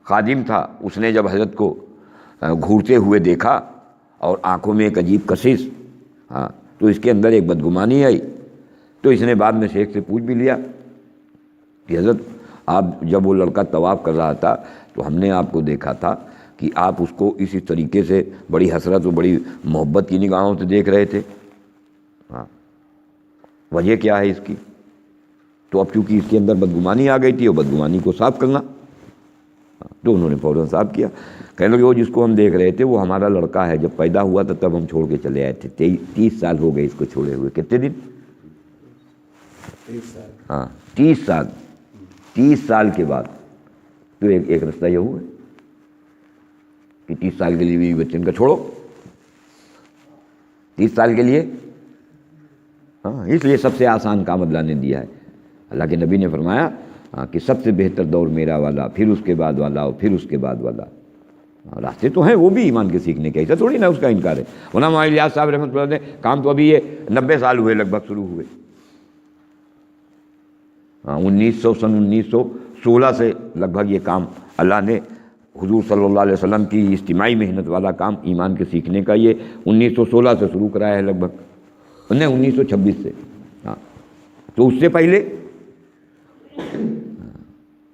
A: خادم تھا اس نے جب حضرت کو گھورتے ہوئے دیکھا اور آنکھوں میں ایک عجیب کشش, ہاں تو اس کے اندر ایک بدگمانی آئی. تو اس نے بعد میں شیخ سے پوچھ بھی لیا کہ حضرت آپ جب وہ لڑکا طواف کر رہا تھا تو ہم نے آپ کو دیکھا تھا کہ آپ اس کو اسی طریقے سے بڑی حسرت و بڑی محبت کی نگاہوں سے دیکھ رہے تھے, ہاں وجہ کیا ہے اس کی؟ تو اب چونکہ اس کے اندر بدگمانی آ گئی تھی اور بدگمانی کو صاف کرنا, تو انہوں نے فوراً صاف کیا. کہنے لگے وہ جس کو ہم دیکھ رہے تھے وہ ہمارا لڑکا ہے, جب پیدا ہوا تھا تب ہم چھوڑ کے چلے آئے تھے. 30 سال ہو گئے اس کو چھوڑے ہوئے. کتنے دن؟
B: 30 سال.
A: ہاں 30 سال. 30 سال کے بعد تو ایک رستہ یہ ہوا کہ 30 سال کے لیے بھی بچن کا چھوڑو, 30 سال کے لیے. ہاں اس لیے سب سے آسان کام اللہ نے دیا ہے. اللہ کے نبی نے فرمایا کہ سب سے بہتر دور میرا والا, پھر اس کے بعد والا, اور پھر اس کے بعد والا. راستے تو ہیں وہ بھی ایمان کے سیکھنے کے, ایسا تھوڑی نا اس کا انکار ہے. مولانا الیاس صاحب رحمۃ اللہ نے کام تو ابھی یہ 90 سال ہوئے لگ بھگ شروع ہوئے. ہاں 1916 سے لگ بھگ یہ کام اللہ نے حضور صلی اللہ علیہ وسلم کی اجتماعی محنت والا کام ایمان کے سیکھنے کا یہ 1916 سے شروع کرایا ہے لگ بھگ, نہیں 1926 سے. ہاں تو اس سے پہلے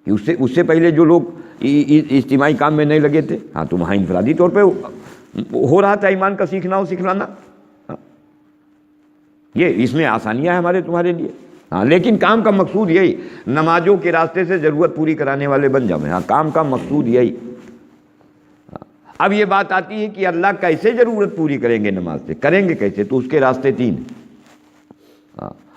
A: اس سے پہلے جو لوگ اجتماعی کام میں نہیں لگے تھے, ہاں تو وہاں انفرادی طور پہ ہو رہا تھا ایمان کا سیکھنا اور سکھلانا. یہ اس میں آسانیاں ہیں ہمارے تمہارے لیے. ہاں لیکن کام کا مقصود یہی, نمازوں کے راستے سے ضرورت پوری کرانے والے بن جاؤں. ہاں کام کا مقصود یہی. اب یہ بات آتی ہے کہ اللہ کیسے ضرورت پوری کریں گے نماز سے, کریں گے کیسے؟ تو اس کے راستے 3.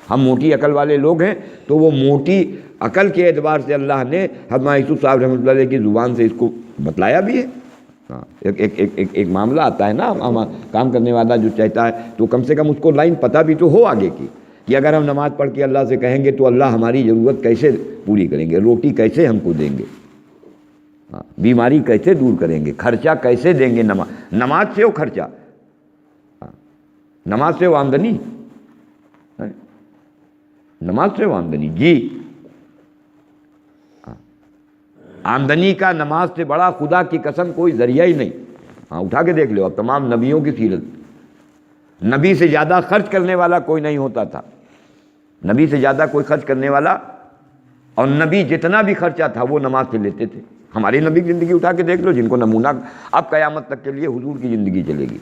A: ہم موٹی عقل والے لوگ ہیں تو وہ موٹی عقل کے اعتبار سے اللہ نے حضرت یوسف صاحب رحمۃ اللہ علیہ کی زبان سے اس کو بتلایا بھی ہے. ہاں ایک معاملہ آتا ہے نا, کام کرنے والا جو چاہتا ہے تو کم سے کم اس کو لائن پتہ بھی تو ہو آگے کی, کہ اگر ہم نماز پڑھ کے اللہ سے کہیں گے تو اللہ ہماری ضرورت کیسے پوری کریں گے, روٹی کیسے ہم کو دیں گے, بیماری کیسے دور کریں گے, خرچہ کیسے دیں گے. نماز سے وہ خرچہ, نماز سے وہ آمدنی, نماز سے وہ آمدنی. جی آمدنی کا نماز سے بڑا خدا کی قسم کوئی ذریعہ ہی نہیں. ہاں اٹھا کے دیکھ لو اب تمام نبیوں کی سیرت, نبی سے زیادہ خرچ کرنے والا کوئی نہیں ہوتا تھا. نبی سے زیادہ کوئی خرچ کرنے والا, اور نبی جتنا بھی خرچہ تھا وہ نماز سے لیتے تھے. ہماری نبی کی زندگی اٹھا کے دیکھ لو, جن کو نمونہ اب قیامت تک کے لیے حضور کی زندگی چلے گی,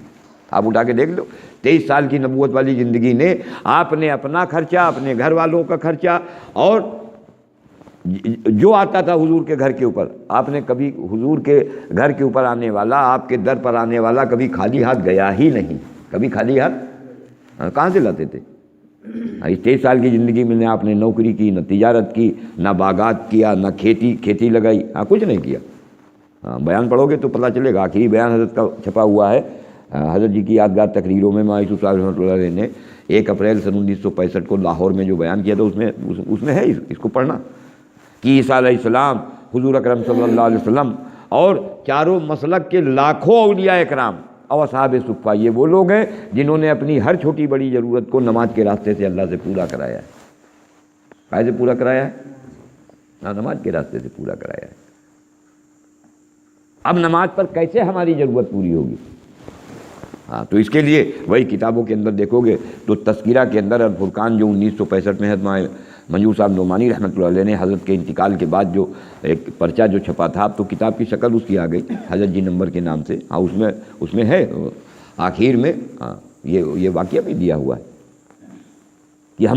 A: آپ اٹھا کے دیکھ لو. 23 سال کی نبوت والی زندگی نے آپ نے اپنا خرچہ, اپنے گھر والوں کا خرچہ, اور جو آتا تھا حضور کے گھر کے اوپر, آپ نے کبھی حضور کے گھر کے اوپر آنے والا, آپ کے در پر آنے والا کبھی خالی ہاتھ گیا ہی نہیں. کبھی خالی ہاتھ کہاں سے لاتے تھے؟ اس 23 سال کی زندگی میں نہ آپ نے نوکری کی, نہ تجارت کی, نہ باغات کیا, نہ کھیتی لگائی, کچھ نہیں کیا. بیان پڑھو گے تو پتہ چلے گا. آخری بیان حضرت کا چھپا ہوا ہے حضرت جی کی یادگار تقریروں میں. یوسف صاحب رحمۃ اللہ علیہ نے 1 اپریل سن 1965 کو لاہور میں جو بیان کیا تھا اس میں ہے, اس کو پڑھنا, کہ عیسیٰ علیہ السلام, حضور اکرم صلی اللہ علیہ وسلم اور چاروں مسلک کے لاکھوں اولیاء اکرام اور اصحاب صفہ یہ وہ لوگ ہیں جنہوں نے اپنی ہر چھوٹی بڑی ضرورت کو نماز کے راستے سے اللہ سے پورا کرایا ہے. کیسے پورا کرایا ہے؟ نماز کے راستے سے پورا کرایا ہے. اب نماز پر کیسے ہماری ضرورت پوری ہوگی؟ تو اس کے لیے وہی کتابوں کے اندر دیکھو گے تو تذکرہ کے اندر الفرقان جو 1965 میں حضرت منظور صاحب نعمانی رحمۃ اللہ علیہ نے حضرت کے انتقال کے بعد جو ایک پرچہ جو چھپا تھا، اب تو کتاب کی شکل اس کی آ گئی حضرت جی نمبر کے نام سے. اس میں ہے آخر میں یہ واقعہ بھی دیا ہوا ہے کہ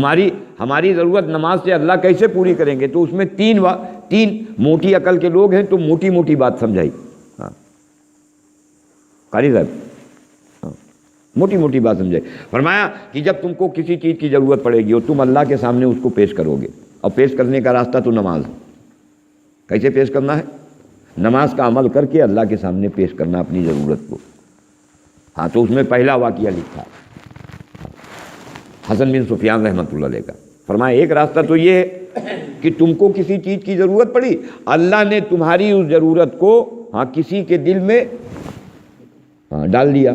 A: ہماری ضرورت نماز سے اللہ کیسے پوری کریں گے. تو اس میں تین موٹی عقل کے لوگ ہیں تو موٹی موٹی بات سمجھائی. قاری صاحب موٹی موٹی بات سمجھائی. فرمایا کہ جب تم کو کسی چیز کی ضرورت پڑے گی اور تم اللہ کے سامنے اس کو پیش کرو گے، اور پیش کرنے کا راستہ تو نماز ہے. کیسے پیش کرنا ہے؟ نماز کا عمل کر کے اللہ کے سامنے پیش کرنا اپنی ضرورت کو. تو اس میں پہلا واقعہ لکھا حسن بن سفیان رحمۃ اللہ علیہ کا. فرمایا ایک راستہ تو یہ ہے کہ تم کو کسی چیز کی ضرورت پڑی، اللہ نے تمہاری اس ضرورت کو کسی کے دل میں ڈال دیا.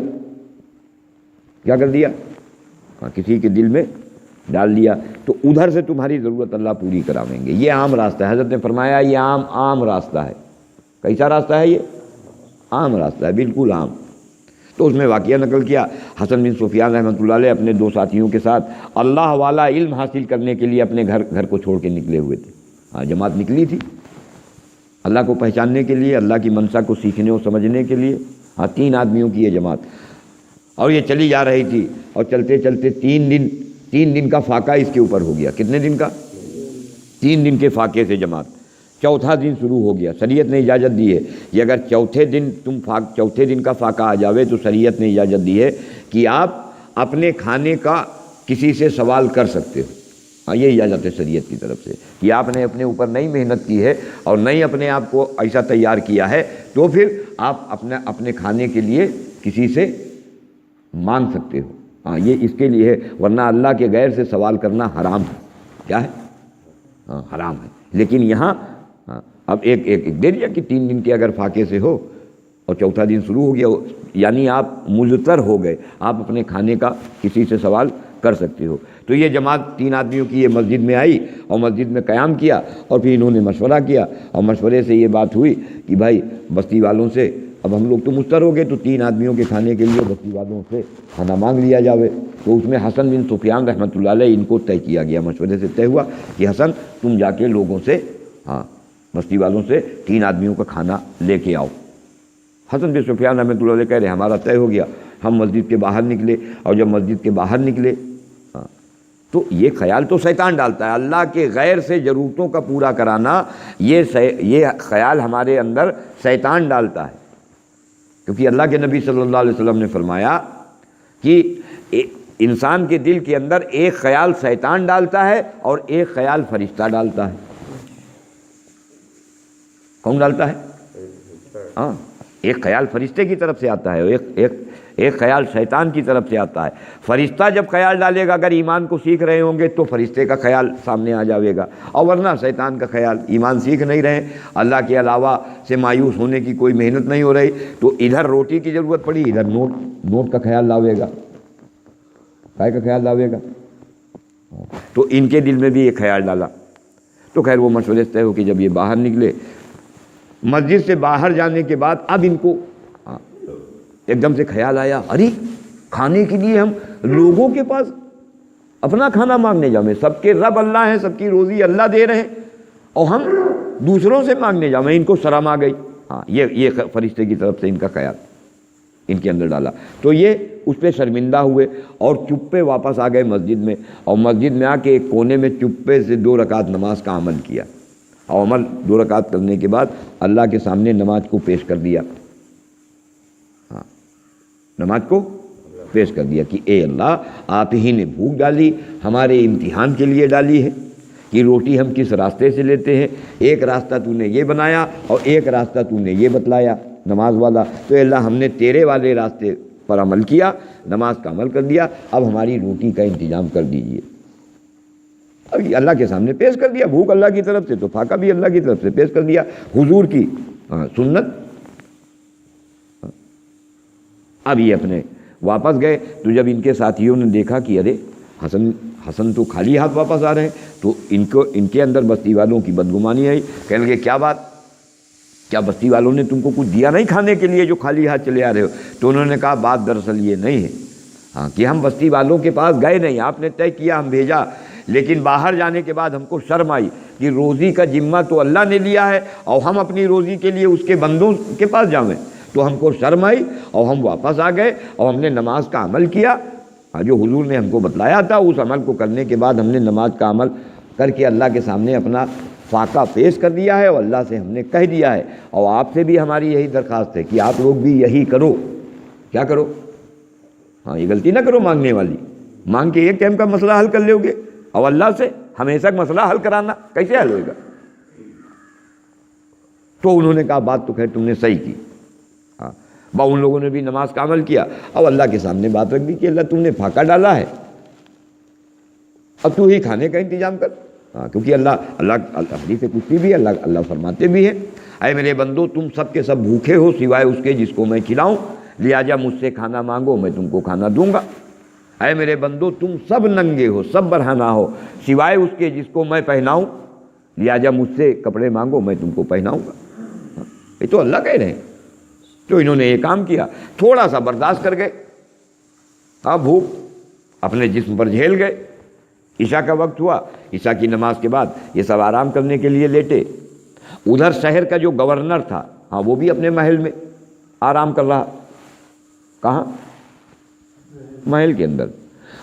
A: کیا کر دیا؟ کسی کے دل میں ڈال دیا، تو ادھر سے تمہاری ضرورت اللہ پوری کراویں گے. یہ عام راستہ ہے. حضرت نے فرمایا یہ عام راستہ ہے. کیسا راستہ ہے؟ یہ عام راستہ ہے، بالکل عام. تو اس میں واقعہ نقل کیا حسن بن سفیان رحمۃ اللہ علیہ اپنے 2 ساتھیوں کے ساتھ اللہ والا علم حاصل کرنے کے لیے اپنے گھر کو چھوڑ کے نکلے ہوئے تھے. جماعت نکلی تھی اللہ کو پہچاننے کے لیے، اللہ کی منشا کو سیکھنے اور سمجھنے کے لیے. 3 آدمیوں کی یہ جماعت، اور یہ چلی جا رہی تھی، اور چلتے چلتے 3 دن کا فاقہ اس کے اوپر ہو گیا. کتنے دن کا؟ 3 دن کے فاقے سے جماعت. چوتھا دن شروع ہو گیا. شریعت نے اجازت دی ہے کہ اگر چوتھے دن کا فاقہ آ جاوے تو شریعت نے اجازت دی ہے کہ آپ اپنے کھانے کا کسی سے سوال کر سکتے ہو. یہ اجازت ہے شریعت کی طرف سے کہ آپ نے اپنے اوپر نئی محنت کی ہے اور نئی اپنے آپ کو ایسا تیار کیا ہے، تو پھر آپ اپنے کھانے کے لیے کسی سے مانگ سکتے ہو. یہ اس کے لیے ہے، ورنہ اللہ کے غیر سے سوال کرنا حرام ہے. کیا ہے؟ حرام ہے. لیکن یہاں اب ایک دے دیا کہ 3 دن کے اگر فاقے سے ہو اور چوتھا دن شروع ہو گیا، یعنی آپ مضطر ہو گئے، آپ اپنے کھانے کا کسی سے سوال کر سکتے ہو. تو یہ جماعت 3 آدمیوں کی یہ مسجد میں آئی اور مسجد میں قیام کیا، اور پھر انہوں نے مشورہ کیا، اور مشورے سے یہ بات ہوئی کہ بھائی بستی والوں سے اب ہم لوگ تو مضطر ہو گئے، تو 3 آدمیوں کے کھانے کے لیے بستی والوں سے کھانا مانگ لیا جاوے. تو اس میں حسن بن سفیان رحمۃ اللہ علیہ ان کو طے کیا گیا، مشورے سے طے ہوا کہ حسن تم جا کے لوگوں سے بستی والوں سے 3 آدمیوں کا کھانا لے کے آؤ. حسن بن سفیان رحمۃ اللہ علیہ کہہ رہے ہمارا طے ہو گیا. ہم مسجد کے باہر نکلے، اور جب مسجد کے باہر نکلے تو یہ خیال تو شیطان ڈالتا ہے، اللہ کے غیر سے ضرورتوں کا پورا کرانا، یہ خیال ہمارے اندر شیطان ڈالتا ہے. کیونکہ اللہ کے نبی صلی اللہ علیہ وسلم نے فرمایا کہ انسان کے دل کے اندر ایک خیال شیطان ڈالتا ہے اور ایک خیال فرشتہ ڈالتا ہے. کون ڈالتا ہے؟ ایک خیال فرشتے کی طرف سے آتا ہے، ایک خیال شیطان کی طرف سے آتا ہے. فرشتہ جب خیال ڈالے گا، اگر ایمان کو سیکھ رہے ہوں گے تو فرشتے کا خیال سامنے آ جاوے گا، اور ورنہ شیطان کا خیال. ایمان سیکھ نہیں رہے، اللہ کے علاوہ سے مایوس ہونے کی کوئی محنت نہیں ہو رہی، تو ادھر روٹی کی ضرورت پڑی، ادھر نوٹ کا خیال لاوے گا. کائے کا خیال لاوے گا؟ تو ان کے دل میں بھی ایک خیال ڈالا. تو خیر وہ مشورے سے ہو کہ جب یہ باہر نکلے، مسجد سے باہر جانے کے بعد اب ان کو ایک دم سے خیال آیا، ارے کھانے کے لیے ہم لوگوں کے پاس اپنا کھانا مانگنے جائیں، سب کے رب اللہ ہیں، سب کی روزی اللہ دے رہے ہیں، اور ہم دوسروں سے مانگنے جائیں. ان کو شرم آ گئی. یہ فرشتے کی طرف سے ان کا خیال ان کے اندر ڈالا. تو یہ اس پہ شرمندہ ہوئے اور چپے واپس آ گئے مسجد میں، اور مسجد میں آ کے ایک کونے میں چپے سے 2 رکعت نماز کا عمل کیا، اور 2 رکعت کرنے کے بعد اللہ کے سامنے نماز کو پیش کر دیا. نماز کو پیش کر دیا کہ اے اللہ، آپ ہی نے بھوک ڈالی، ہمارے امتحان کے لیے ڈالی ہے کہ روٹی ہم کس راستے سے لیتے ہیں. ایک راستہ تو نے یہ بنایا اور ایک راستہ تو نے یہ بتلایا نماز والا. تو اے اللہ ہم نے تیرے والے راستے پر عمل کیا، نماز کا عمل کر دیا، اب ہماری روٹی کا انتظام کر دیجئے. اب اللہ کے سامنے پیش کر دیا، بھوک اللہ کی طرف سے تو فاقہ بھی اللہ کی طرف سے پیش کر دیا، حضور کی سنت. اب یہ اپنے واپس گئے تو جب ان کے ساتھیوں نے دیکھا کہ ارے حسن تو خالی ہاتھ واپس آ رہے ہیں، تو ان کے اندر بستی والوں کی بدگمانی آئی، کہنے لگے کیا بات، کیا بستی والوں نے تم کو کچھ دیا نہیں کھانے کے لیے جو خالی ہاتھ چلے آ رہے ہو؟ تو انہوں نے کہا بات دراصل یہ نہیں ہے ہاں کہ ہم بستی والوں کے پاس گئے نہیں، آپ نے طے کیا ہم بھیجا، لیکن باہر جانے کے بعد ہم کو شرم آئی کہ روزی کا ذمہ تو اللہ نے لیا ہے اور ہم اپنی روزی کے لیے اس کے بندوں کے پاس جائیں، تو ہم کو شرم آئی اور ہم واپس آ گئے اور ہم نے نماز کا عمل کیا جو حضور نے ہم کو بتلایا تھا، اس عمل کو کرنے کے بعد ہم نے نماز کا عمل کر کے اللہ کے سامنے اپنا فاقہ پیش کر دیا ہے اور اللہ سے ہم نے کہہ دیا ہے، اور آپ سے بھی ہماری یہی درخواست ہے کہ آپ لوگ بھی یہی کرو۔ کیا کرو؟ ہاں یہ غلطی نہ کرو مانگنے والی، مانگ کے ایک ٹائم کا مسئلہ حل کر لو گے اور اللہ سے ہمیشہ مسئلہ حل کرانا کیسے حل ہوئے گا؟ تو انہوں نے کہا بات تو خیر تم نے صحیح کی، ہاں ان لوگوں نے بھی نماز کا عمل کیا اور اللہ کے سامنے بات رکھ دی کہ اللہ تم نے پھاکا ڈالا ہے، اب تو ہی کھانے کا انتظام کر، ہاں کیونکہ اللہ حدیث قدسی بھی ہے، اللہ فرماتے بھی ہیں اے میرے بندو تم سب کے سب بھوکے ہو سوائے اس کے جس کو میں کھلاؤں، لہٰذا مجھ سے کھانا مانگو میں تم کو کھانا دوں گا۔ اے میرے بندو تم سب ننگے ہو سب برہنہ ہو سوائے اس کے جس کو میں پہناؤں، لہٰذا مجھ سے کپڑے مانگو میں تم کو پہناؤں گا۔ یہ تو اللہ کہہ رہے ہیں۔ تو انہوں نے یہ کام کیا، تھوڑا سا برداشت کر گئے، ہاں بھوک اپنے جسم پر جھیل گئے۔ عشاء کا وقت ہوا، عشاء کی نماز کے بعد یہ سب آرام کرنے کے لیے لیٹے۔ ادھر شہر کا جو گورنر تھا ہاں وہ بھی اپنے محل میں آرام کر رہا۔ کہاں؟ محل کے اندر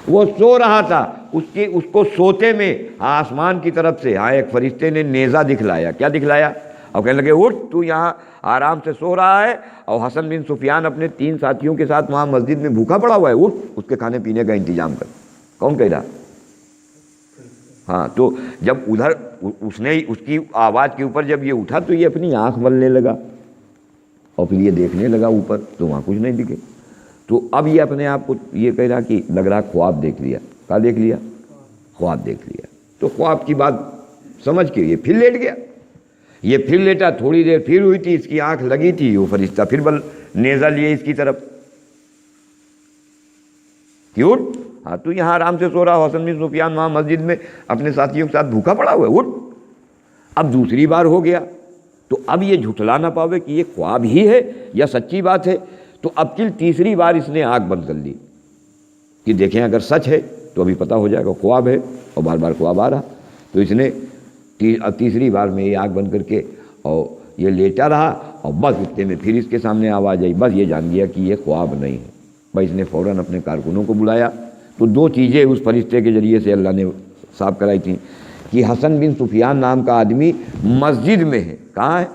A: وہ سو رہا تھا، اس کو سوتے میں آسمان کی طرف سے ہاں ایک فرشتے نے نیزہ دکھلایا۔ کیا دکھلایا؟ اور کہنے لگے اٹھ تو یہاں آرام سے سو رہا ہے اور حسن بن سفیان اپنے 3 ساتھیوں کے ساتھ وہاں مسجد میں بھوکا پڑا ہوا ہے، اٹھ اس کے کھانے پینے کا انتظام کر۔ کون کہہ رہا؟ ہاں تو جب ادھر اس نے اس کی آواز کے اوپر جب یہ اٹھا تو یہ اپنی آنکھ ملنے لگا اور پھر یہ دیکھنے لگا اوپر تو وہاں کچھ نہیں دکھے۔ تو اب یہ اپنے آپ کو یہ کہہ رہا کہ لگ رہا خواب دیکھ لیا۔ کیا دیکھ لیا؟ خواب دیکھ لیا۔ تو خواب کی بات سمجھ کے یہ پھر لیٹ گیا۔ یہ پھر لیٹا، تھوڑی دیر پھر ہوئی تھی، اس کی آنکھ لگی تھی، وہ فرشتہ پھر نیزہ لیے اس کی طرف کہ اٹھ، ہاں تو یہاں آرام سے سو رہا، حسن بن سفیان وہاں مسجد میں اپنے ساتھیوں کے ساتھ بھوکا پڑا ہوا ہے، اٹھ۔ اب دوسری بار ہو گیا تو اب یہ جھٹلا نہ پاوے کہ یہ خواب ہی ہے یا سچی بات ہے، تو اب کی تیسری بار اس نے آنکھ بند کر لی کہ دیکھیں اگر سچ ہے تو ابھی پتہ ہو جائے گا خواب ہے، اور بار بار خواب آ رہا۔ تو اس نے تیسری بار میں یہ آنکھ بند کر کے اور یہ لیٹا رہا، اور بس اتنے میں پھر اس کے سامنے آواز آئی، بس یہ جان گیا کہ یہ خواب نہیں ہے۔ بس اس نے فوراً اپنے کارکنوں کو بلایا۔ تو 2 چیزیں اس فرشتے کے ذریعے سے اللہ نے صاف کرائی تھیں کہ حسن بن سفیان نام کا آدمی مسجد میں ہے۔ کہاں ہے؟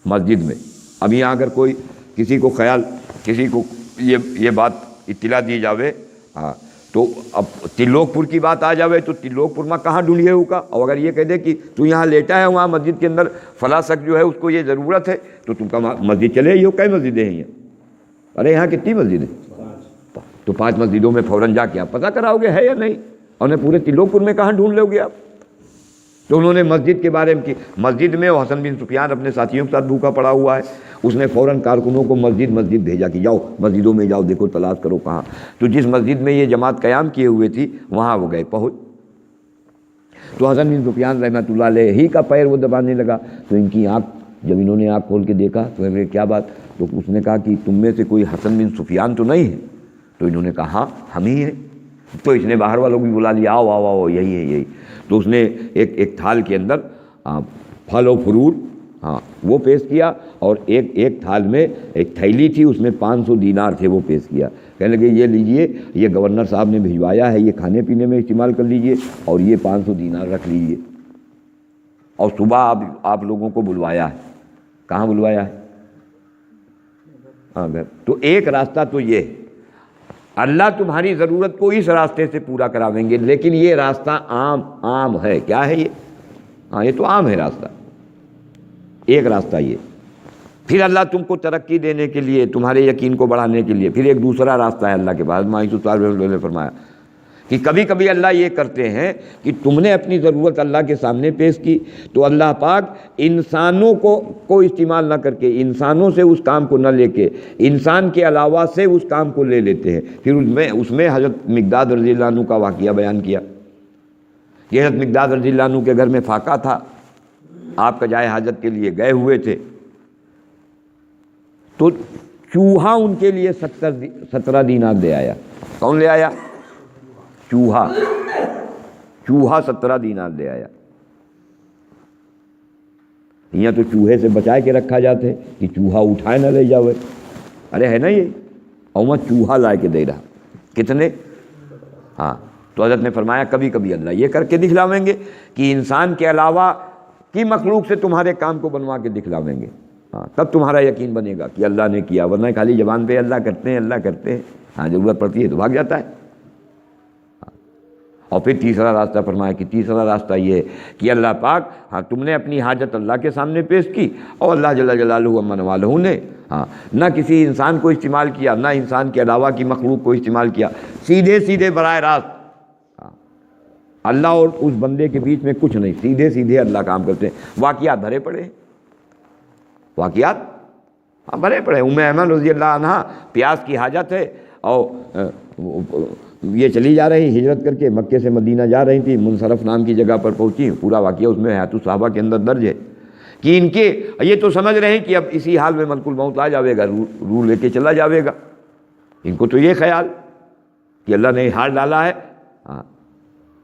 A: مسجد میں۔ اب یہاں اگر کوئی کسی کو یہ بات اطلاع دی جاوے ہاں تو اب تلوک پور کی بات آ جاوے تو تلوک پور میں کہاں ڈھونڈیے ہو کا، اور اگر یہ کہہ دے کہ تو یہاں لیٹا ہے وہاں مسجد کے اندر فلاں شخص جو ہے اس کو یہ ضرورت ہے تو تم کا مسجد چلے ہی ہو۔ کئی مسجدیں ہیں یہاں؟ ارے یہاں کتنی مسجدیں؟ تو 5 مسجدوں میں فوراً جا کے آپ پتہ کراؤ گے ہے یا نہیں، اور پورے تلوک پور میں کہاں ڈھونڈ لو گے آپ؟ تو انہوں نے مسجد کے بارے میں کی، مسجد میں حسن بن سفیان اپنے ساتھیوں کے ساتھ بھوکا پڑا ہوا ہے۔ اس نے فوراً کارکنوں کو مسجد بھیجا کہ جاؤ مسجدوں میں جاؤ، دیکھو تلاش کرو کہاں۔ تو جس مسجد میں یہ جماعت قیام کیے ہوئے تھی وہاں وہ گئے پہنچ۔ تو حسن بن سفیان رحمۃ اللہ علیہ ہی کا پیر وہ دبانے لگا، تو ان کی آنکھ جب انہوں نے آنکھ کھول کے دیکھا تو کیا بات، تو اس نے کہا کہ تم میں سے کوئی حسن بن سفیان تو نہیں ہے؟ تو انہوں نے کہا ہاں ہم ہی ہیں۔ تو اس نے باہر والوں کو بھی بلا لیا، آؤ آؤ آؤ یہی ہے یہی۔ تو اس نے ایک تھال کے اندر پھل و فروٹ ہاں وہ پیش کیا، اور ایک تھال میں ایک تھیلی تھی اس میں 500 دینار تھے وہ پیش کیا۔ کہنے لگے یہ لیجئے، یہ گورنر صاحب نے بھجوایا ہے، یہ کھانے پینے میں استعمال کر لیجئے، اور یہ 500 دینار رکھ لیجئے، اور صبح آپ لوگوں کو بلوایا ہے۔ کہاں بلوایا ہے؟ ہاں گھر۔ تو ایک راستہ تو یہ ہے، اللہ تمہاری ضرورت کو اس راستے سے پورا کراویں گے، لیکن یہ راستہ عام ہے۔ کیا ہے یہ؟ ہاں یہ تو عام ہے راستہ، ایک راستہ یہ۔ پھر اللہ تم کو ترقی دینے کے لیے، تمہارے یقین کو بڑھانے کے لیے پھر ایک دوسرا راستہ ہے اللہ کے پاس۔ مائی نے فرمایا کہ کبھی کبھی اللہ یہ کرتے ہیں کہ تم نے اپنی ضرورت اللہ کے سامنے پیش کی تو اللہ پاک انسانوں کو استعمال نہ کر کے، انسانوں سے اس کام کو نہ لے کے، انسان کے علاوہ سے اس کام کو لے لیتے ہیں۔ پھر اس میں حضرت مقداد رضی اللہ عنہ کا واقعہ بیان کیا کہ حضرت مقداد رضی اللہ عنہ کے گھر میں فاقہ تھا، آپ کا جائے حاجت کے لیے گئے ہوئے تھے، تو چوہا ان کے لیے 17 دینار دے آیا۔ کون لے آیا؟ چوہا 17 دینار دے آیا۔ یہاں تو چوہے سے بچا کے رکھا جاتے کہ چوہا اٹھائے نہ لے جاوے، ارے ہے نا یہ، اور وہ چوہا لائے کے دے رہا۔ کتنے؟ ہاں، تو حضرت نے فرمایا کبھی کبھی اللہ یہ کر کے دکھلاویں گے کہ انسان کے علاوہ کی مخلوق سے تمہارے کام کو بنوا کے دکھلاویں گے، ہاں، تب تمہارا یقین بنے گا کہ اللہ نے کیا، ورنہ خالی زبان پہ اللہ کرتے ہیں اللہ کرتے ہیں، ہاں ضرورت پڑتی ہے تو بھاگ جاتا ہے۔ اور پھر تیسرا راستہ فرمایا کہ تیسرا راستہ یہ ہے کہ اللہ پاک، ہاں تم نے اپنی حاجت اللہ کے سامنے پیش کی اور اللہ جل جلالہ امن والہ نے، ہاں، نہ کسی انسان کو استعمال کیا، نہ انسان کے علاوہ کی مخلوق کو استعمال کیا، سیدھے سیدھے براہ راست اللہ اور اس بندے کے بیچ میں کچھ نہیں، سیدھے سیدھے اللہ کام کرتے ہیں۔ واقعات بھرے پڑے ہیں، واقعات بھرے پڑے۔ ام ایمن رضی اللہ عنہ پیاس کی حاجت ہے اور یہ چلی جا رہی ہجرت کر کے مکے سے مدینہ جا رہی تھی، منصرف نام کی جگہ پر پہنچی، پورا واقعہ اس میں حیات الصحابہ کے اندر درج ہے کہ ان کے یہ تو سمجھ رہے ہیں کہ اب اسی حال میں ملک الموت آ جاوے گا، روح لے کے چلا جاوے گا، ان کو تو یہ خیال کہ اللہ نے حال ڈالا ہے، ہاں،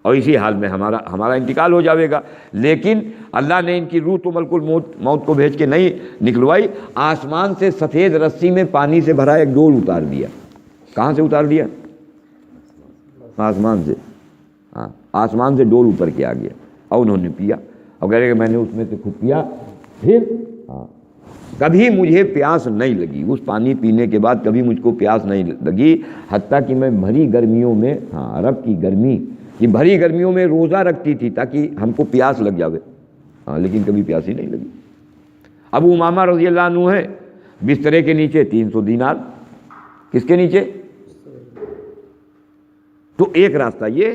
A: اور اسی حال میں ہمارا انتقال ہو جاوے گا۔ لیکن اللہ نے ان کی روح تو ملک الموت کو بھیج کے نہیں نکلوائی، آسمان سے سفید رسی میں پانی سے بھرا ایک ڈول اتار دیا۔ کہاں سے اتار دیا؟ آسمان سے، ہاں، آسمان سے ڈول اتر کے آ گیا اور انہوں نے پیا، اور کہہ رہے کہ میں نے اس میں سے خود پیا، پھر ہاں کبھی مجھے پیاس نہیں لگی، اس پانی پینے کے بعد کبھی مجھ کو پیاس نہیں لگی، حتیٰ کہ میں بھری گرمیوں میں، ہاں عرب کی گرمی کہ بھری گرمیوں میں روزہ رکھتی تھی تاکہ ہم کو پیاس لگ جاوے، ہاں، لیکن کبھی پیاس ہی نہیں لگی۔ ابو امامہ رضی اللہ عنہ ہے، بسترے کے نیچے 300 دینار، کس کے نیچے؟ تو ایک راستہ یہ،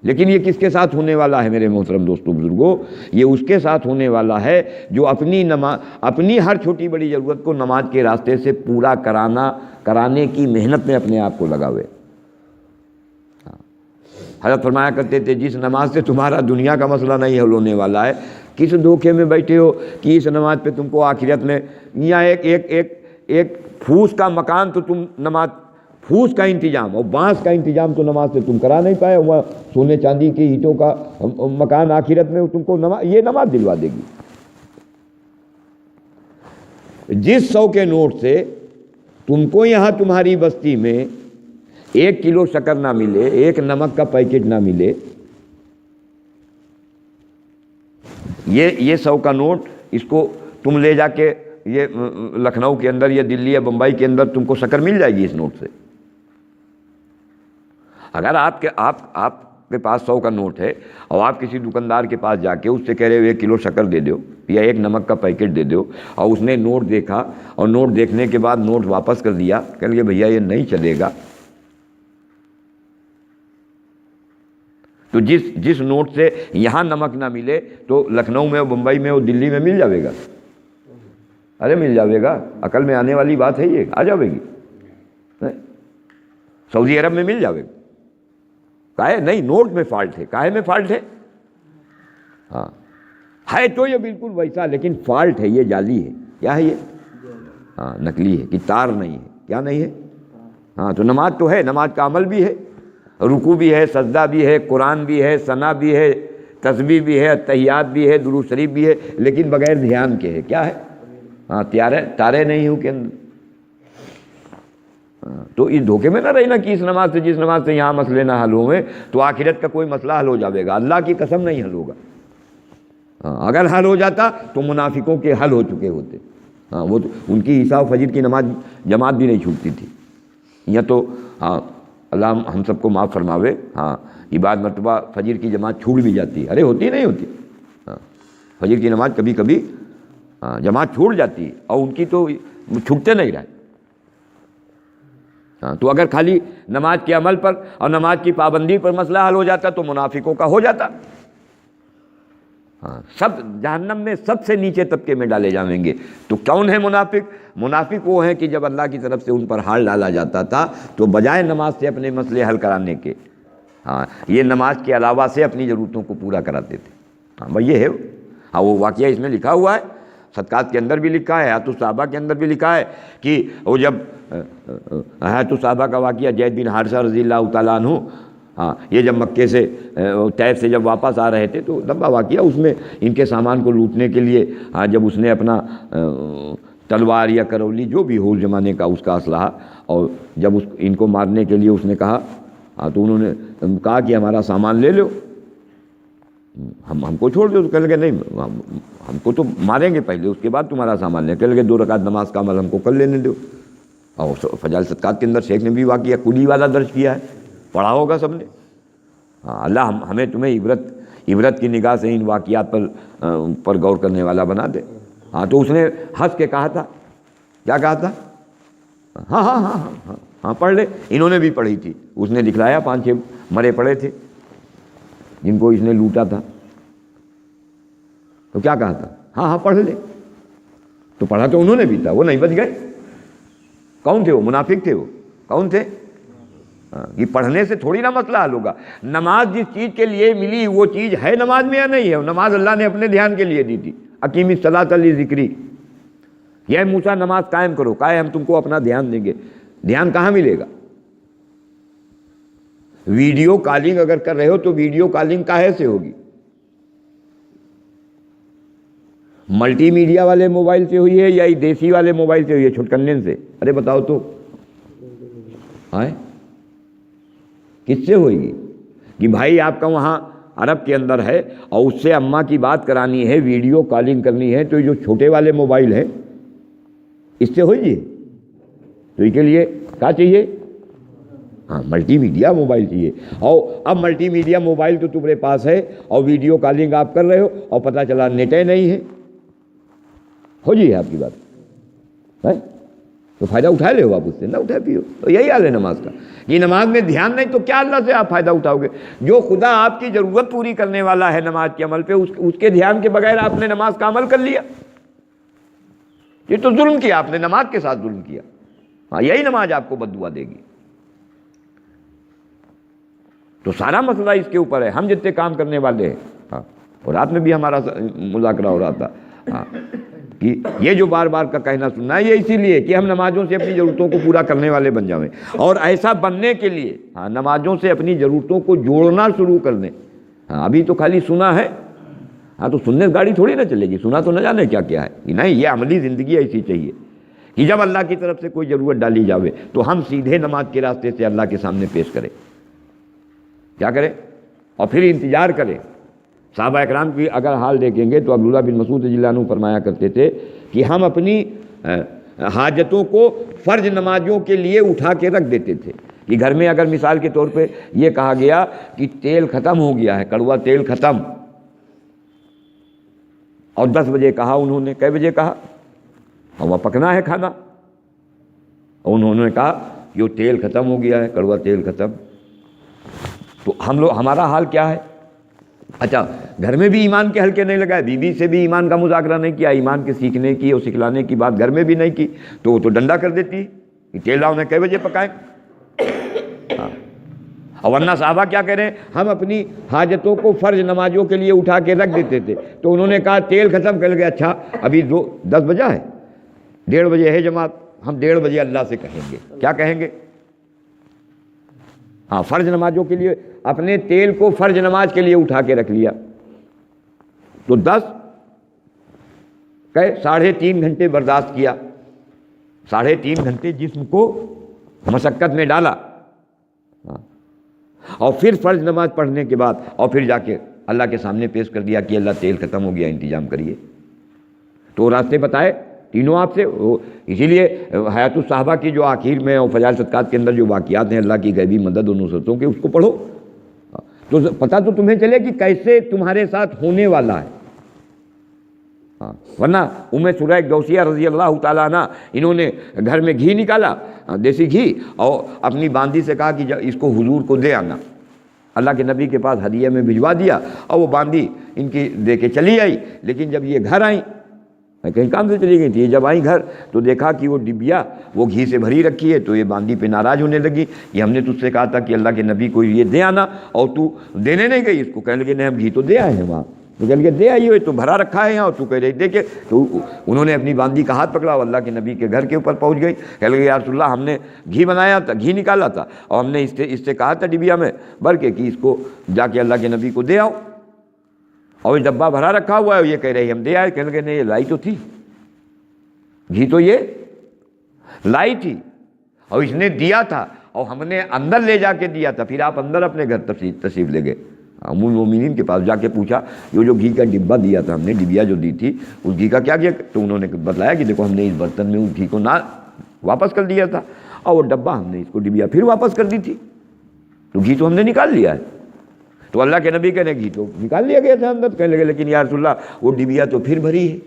A: لیکن یہ کس کے ساتھ ہونے والا ہے میرے محترم دوستو بزرگوں؟ یہ اس کے ساتھ ہونے والا ہے جو اپنی ہر چھوٹی بڑی ضرورت کو نماز کے راستے سے پورا کرانے کی محنت میں اپنے آپ کو لگا ہوئے۔ حضرت فرمایا کرتے تھے جس نماز سے تمہارا دنیا کا مسئلہ نہیں حل ہونے والا ہے، کس دھوکے میں بیٹھے ہو کہ اس نماز پہ تم کو آخرت میں یا ایک پھوس کا مکان تو تم نماز، پھوس کا انتظام اور بانس کا انتظام تو نماز سے تم کرا نہیں پائے، وہ سونے چاندی کی اینٹوں کا مکان آخرت میں تم کو یہ نماز دلوا دے گی۔ جس 100 کے نوٹ سے تم کو یہاں تمہاری بستی میں 1 کلو شکر نہ ملے، 1 نمک کا پیکٹ نہ ملے، یہ 100 کا نوٹ، اس کو تم لے جا کے یہ لکھنؤ کے اندر یا دلی یا بمبئی کے اندر تم کو شکر مل جائے گی اس نوٹ سے۔ اگر آپ کے پاس 100 کا نوٹ ہے اور آپ کسی دکاندار کے پاس جا کے اس سے کہہ رہے ہو 1 کلو شکر دے دو یا 1 نمک کا پیکٹ دے دو، اور اس نے نوٹ دیکھا اور نوٹ دیکھنے کے بعد نوٹ واپس کر دیا، کہہ لیا بھیا یہ نہیں چلے گا، تو جس نوٹ سے یہاں نمک نہ ملے تو لکھنؤ میں اور بمبئی میں اور دلی میں مل جاوے گا، ارے مل جاوے گا، عقل میں آنے والی بات ہے، یہ آ جاوے گی، سعودی عرب میں مل جاوے گا۔ کاہے نہیں، نوٹ میں فالٹ ہے، کاہے میں فالٹ ہے؟ ہاں ہے تو یہ بالکل ویسا، لیکن فالٹ ہے، یہ جعلی ہے، کیا ہے یہ؟ ہاں نقلی ہے، کہ تار نہیں ہے، کیا نہیں ہے؟ ہاں تو نماز تو ہے، نماز کا عمل بھی ہے، رکوع بھی ہے، سجدہ بھی ہے، قرآن بھی ہے، ثنا بھی ہے، تسبیح بھی ہے، تحیات بھی ہے، درود شریف بھی ہے، لیکن بغیر دھیان کے ہے، کیا ہے؟ ہاں تارے نہیں ہوں کے اندر۔ تو اس دھوکے میں نہ رہنا کہ اس نماز سے جس نماز سے یہاں مسئلے نہ حل ہوئے تو آخرت کا کوئی مسئلہ حل ہو جاوے گا، اللہ کی قسم نہیں حل ہوگا۔ اگر حل ہو جاتا تو منافقوں کے حل ہو چکے ہوتے، ہاں وہ تو ان کی عشاء و فجر کی نماز جماعت بھی نہیں چھوٹتی تھی، یا تو ہاں اللہ ہم سب کو معاف فرماوے، ہاں یہ بعض مرتبہ فجر کی جماعت چھوٹ بھی جاتی ہے، ارے ہوتی نہیں ہوتی، ہاں فجر کی نماز کبھی کبھی جماعت چھوٹ جاتی ہے اور ان کی تو چھوٹتے نہیں رہے، ہاں تو اگر خالی نماز کے عمل پر اور نماز کی پابندی پر مسئلہ حل ہو جاتا تو منافقوں کا ہو جاتا. ہاں سب جہنم میں سب سے نیچے طبقے میں ڈالے جائیں گے. تو کون ہے منافق؟ منافق وہ ہیں کہ جب اللہ کی طرف سے ان پر حال ڈالا جاتا تھا تو بجائے نماز سے اپنے مسئلے حل کرانے کے ہاں یہ نماز کے علاوہ سے اپنی ضرورتوں کو پورا کراتے تھے. ہاں بھائی یہ ہے. ہاں وہ واقعہ اس میں لکھا ہوا ہے، صدقات کے اندر بھی لکھا ہے، حیات الصحابہ کے اندر بھی لکھا ہے کہ وہ جب حیات الصحابہ کا واقعہ زید بن حارثہ رضی اللہ تعالیٰ عنہ، ہاں یہ جب مکے سے طیف سے جب واپس آ رہے تھے تو لمبا واقعہ، اس میں ان کے سامان کو لوٹنے کے لیے ہاں جب اس نے اپنا تلوار یا کرولی جو بھی ہو زمانے کا اس کا اسلحہ، اور جب ان کو مارنے کے لیے اس نے کہا ہاں تو انہوں نے کہا کہ ہمارا سامان لے لو، ہم کو چھوڑ دو. تو کہنے لگے نہیں ہم کو تو ماریں گے پہلے، اس کے بعد تمہارا سامان لیں. کہنے لگے 2 رکعت نماز کا عمل ہم کو کر لینے دو. اور فضائل صدقات کے اندر شیخ نے بھی واقعہ کلی والا درج کیا ہے، پڑھا ہوگا سب نے. ہاں اللہ ہمیں تمہیں عبرت کی نگاہ سے ان واقعات پر غور کرنے والا بنا دے. ہاں تو اس نے ہنس کے کہا تھا، کیا کہا تھا؟ ہاں ہاں ہاں ہاں ہاں پڑھ لے. انہوں نے بھی پڑھی تھی. اس نے دکھلایا 5-6 مرے پڑے تھے جن کو اس نے لوٹا تھا. تو کیا کہا تھا؟ ہاں ہاں پڑھ لے. تو پڑھا تو انہوں نے بھی تھا، وہ نہیں بچ گئے. کون تھے وہ؟ منافق تھے. وہ کون تھے؟ یہ پڑھنے سے تھوڑی نہ مسئلہ حل ہوگا. نماز جس چیز کے لیے ملی وہ چیز ہے نماز میں یا نہیں ہے؟ نماز اللہ نے اپنے دھیان کے لیے دی تھی. اقیم الصلاۃ لذکری، یہ موسیٰ نماز قائم کرو، کہا ہے ہم تم کو اپنا دھیان دیں گے. دھیان کہاں ملے گا؟ ویڈیو کالنگ اگر کر رہے ہو تو ویڈیو کالنگ کاہے سے ہوگی؟ ملٹی میڈیا والے موبائل سے ہوئی ہے یا دیسی والے موبائل سے ہوئی ہے چھٹکنے سے؟ ارے بتاؤ تو کس سے ہوئے گی؟ کہ بھائی آپ کا وہاں عرب کے اندر ہے اور اس سے اماں کی بات کرانی ہے، ویڈیو کالنگ کرنی ہے، تو جو چھوٹے والے موبائل ہیں اس سے ہوئی. تو اس کے لیے کیا چاہیے؟ ہاں ملٹی میڈیا موبائل چاہیے. اور اب ملٹی میڈیا موبائل تو تمہارے پاس ہے اور ویڈیو کالنگ آپ کر رہے ہو اور پتہ چلا نیٹ نہیں ہے، ہو جی آپ کی بات تو فائدہ اٹھا لے ہو آپ اس سے، نہ اٹھا پیو. تو یہی حال ہے نماز کا. یہ نماز میں دھیان نہیں تو کیا اللہ سے آپ فائدہ اٹھاؤ گے؟ جو خدا آپ کی ضرورت پوری کرنے والا ہے نماز کے عمل پہ، اس کے دھیان کے بغیر آپ نے نماز کا عمل کر لیا، یہ تو ظلم کیا آپ نے، نماز کے ساتھ ظلم کیا. ہاں یہی نماز آپ کو بددعا دے گی. تو سارا مسئلہ اس کے اوپر ہے. ہم جتنے کام کرنے والے ہیں، ہاں اور رات میں بھی ہمارا مذاکرہ ہو رہا تھا ہاں کہ یہ جو بار بار کا کہنا سننا ہے، یہ اسی لیے کہ ہم نمازوں سے اپنی ضرورتوں کو پورا کرنے والے بن جائیں. اور ایسا بننے کے لیے ہاں نمازوں سے اپنی ضرورتوں کو جوڑنا شروع کر دیں. ہاں ابھی تو خالی سنا ہے، ہاں تو سننے سے گاڑی تھوڑی نہ چلے گی، سنا تو نہ جانے کیا کیا ہے. نہیں، یہ عملی زندگی ایسی چاہیے کہ جب اللہ کی طرف سے کوئی ضرورت ڈالی جاوے تو ہم سیدھے نماز کے راستے سے اللہ کے سامنے پیش کریں. کیا کریں؟ اور پھر انتظار کریں. صحابہ اکرام کی اگر حال دیکھیں گے تو عبداللہ بن مسعود رضی اللہ عنہ فرمایا کرتے تھے کہ ہم اپنی حاجتوں کو فرض نمازوں کے لیے اٹھا کے رکھ دیتے تھے. کہ گھر میں اگر مثال کے طور پہ یہ کہا گیا کہ تیل ختم ہو گیا ہے، کڑوا تیل ختم، اور 10 بجے کہا انہوں نے، کئے بجے کہا؟ اور وہ پکنا ہے کھانا، اور انہوں نے کہا کہ وہ تیل ختم ہو گیا ہے، کڑوا تیل ختم. تو ہمارا حال کیا ہے؟ اچھا گھر میں بھی ایمان کے حلقے نہیں لگائے، بیوی سے بھی ایمان کا مذاکرہ نہیں کیا، ایمان کے سیکھنے کی اور سکھلانے کی بات گھر میں بھی نہیں کی، تو وہ تو ڈنڈا کر دیتی کہ تیل لاؤ نے کئے بجے پکائیں. اور ورنہ صحابہ کیا کہہ رہے ہیں؟ ہم اپنی حاجتوں کو فرض نمازوں کے لیے اٹھا کے رکھ دیتے تھے. تو انہوں نے کہا تیل ختم کر گیا، اچھا ابھی 10 بجا ہے، 1:30 بجے ہے جماعت، ہم 1:30 بجے اللہ سے کہیں گے. کیا کہیں گے؟ ہاں فرض نمازوں کے لیے اپنے تیل کو فرض نماز کے لیے اٹھا کے رکھ لیا. تو 10 کہ 3.5 گھنٹے برداشت کیا، 3.5 گھنٹے جسم کو مشقت میں ڈالا، اور پھر فرض نماز پڑھنے کے بعد اور پھر جا کے اللہ کے سامنے پیش کر دیا کہ اللہ تیل ختم ہو گیا، انتظام کریے. تو راستے بتائے تینوں آپ سے. اسی لیے حیات الصحابہ کی جو آخر میں اور فضائل صدقات کے اندر جو واقعات ہیں اللہ کی غیبی مدد و نصرتوں کے، اس کو پڑھو تو پتہ تو تمہیں چلے کہ کیسے تمہارے ساتھ ہونے والا ہے. ہاں، ورنہ سریق غوثیہ رضی اللہ تعالیٰ عنہ، انہوں نے گھر میں گھی نکالا، دیسی گھی، اور اپنی باندی سے کہا کہ اس کو حضور کو دے آنا۔ اللہ کے نبی کے پاس ہدیہ میں بھجوا دیا، اور وہ باندی ان کی دے کے چلی آئی۔ لیکن جب یہ گھر آئیں، کہیں کام سے چلی گئی تھی، جب آئیں گھر تو دیکھا کہ وہ ڈبیا وہ گھی سے بھری رکھی ہے، تو یہ باندی پہ ناراض ہونے لگی کہ ہم نے تجھ سے کہا تھا کہ اللہ کے نبی کو یہ دے آنا، اور تو دینے نہیں گئی اس کو۔ کہنے لگے نہیں، ہم گھی تو دے آئے ہیں وہاں۔ تو کہنے لگے دے آئی ہوئے تو بھرا رکھا ہے یہاں، اور تو کہہ رہی دے کے۔ تو انہوں نے اپنی باندی کا ہاتھ پکڑا اور اللہ کے نبی کے گھر کے اوپر پہنچ گئی۔ کہنے لگے یا رسول اللہ، ہم نے گھی بنایا تھا، گھی نکالا تھا، اور ہم نے اس سے کہا تھا ڈبیا میں بھر کے کہ اس کو جا کے اللہ کے نبی کو دے آؤ، اور یہ ڈبہ بھرا رکھا ہوا ہے، اور یہ کہہ رہی ہم دے آئے۔ کہنے لگے نہیں، یہ لائی تو تھی گھی، تو یہ لائی تھی اور اس نے دیا تھا، اور ہم نے اندر لے جا کے دیا تھا، پھر آپ اندر اپنے گھر تشریف لے گئے۔ ام المومنین کے پاس جا کے پوچھا یہ جو گھی کا ڈبہ دیا تھا ہم نے، ڈبیا جو دی تھی، اس گھی کا کیا کیا؟ تو انہوں نے بتلایا کہ دیکھو ہم نے اس برتن میں اس گھی کو نہ واپس کر دیا تھا، اور وہ ڈبہ ہم نے اس کو ڈبیا پھر واپس کر دی تھی، تو گھی تو ہم نے نکال لیا ہے۔ تو اللہ کے نبی کہنے گھی تو نکال لیا گیا تھا اندر۔ کہنے لگے لیکن یا رسول اللہ وہ ڈبیا تو پھر بھری ہے۔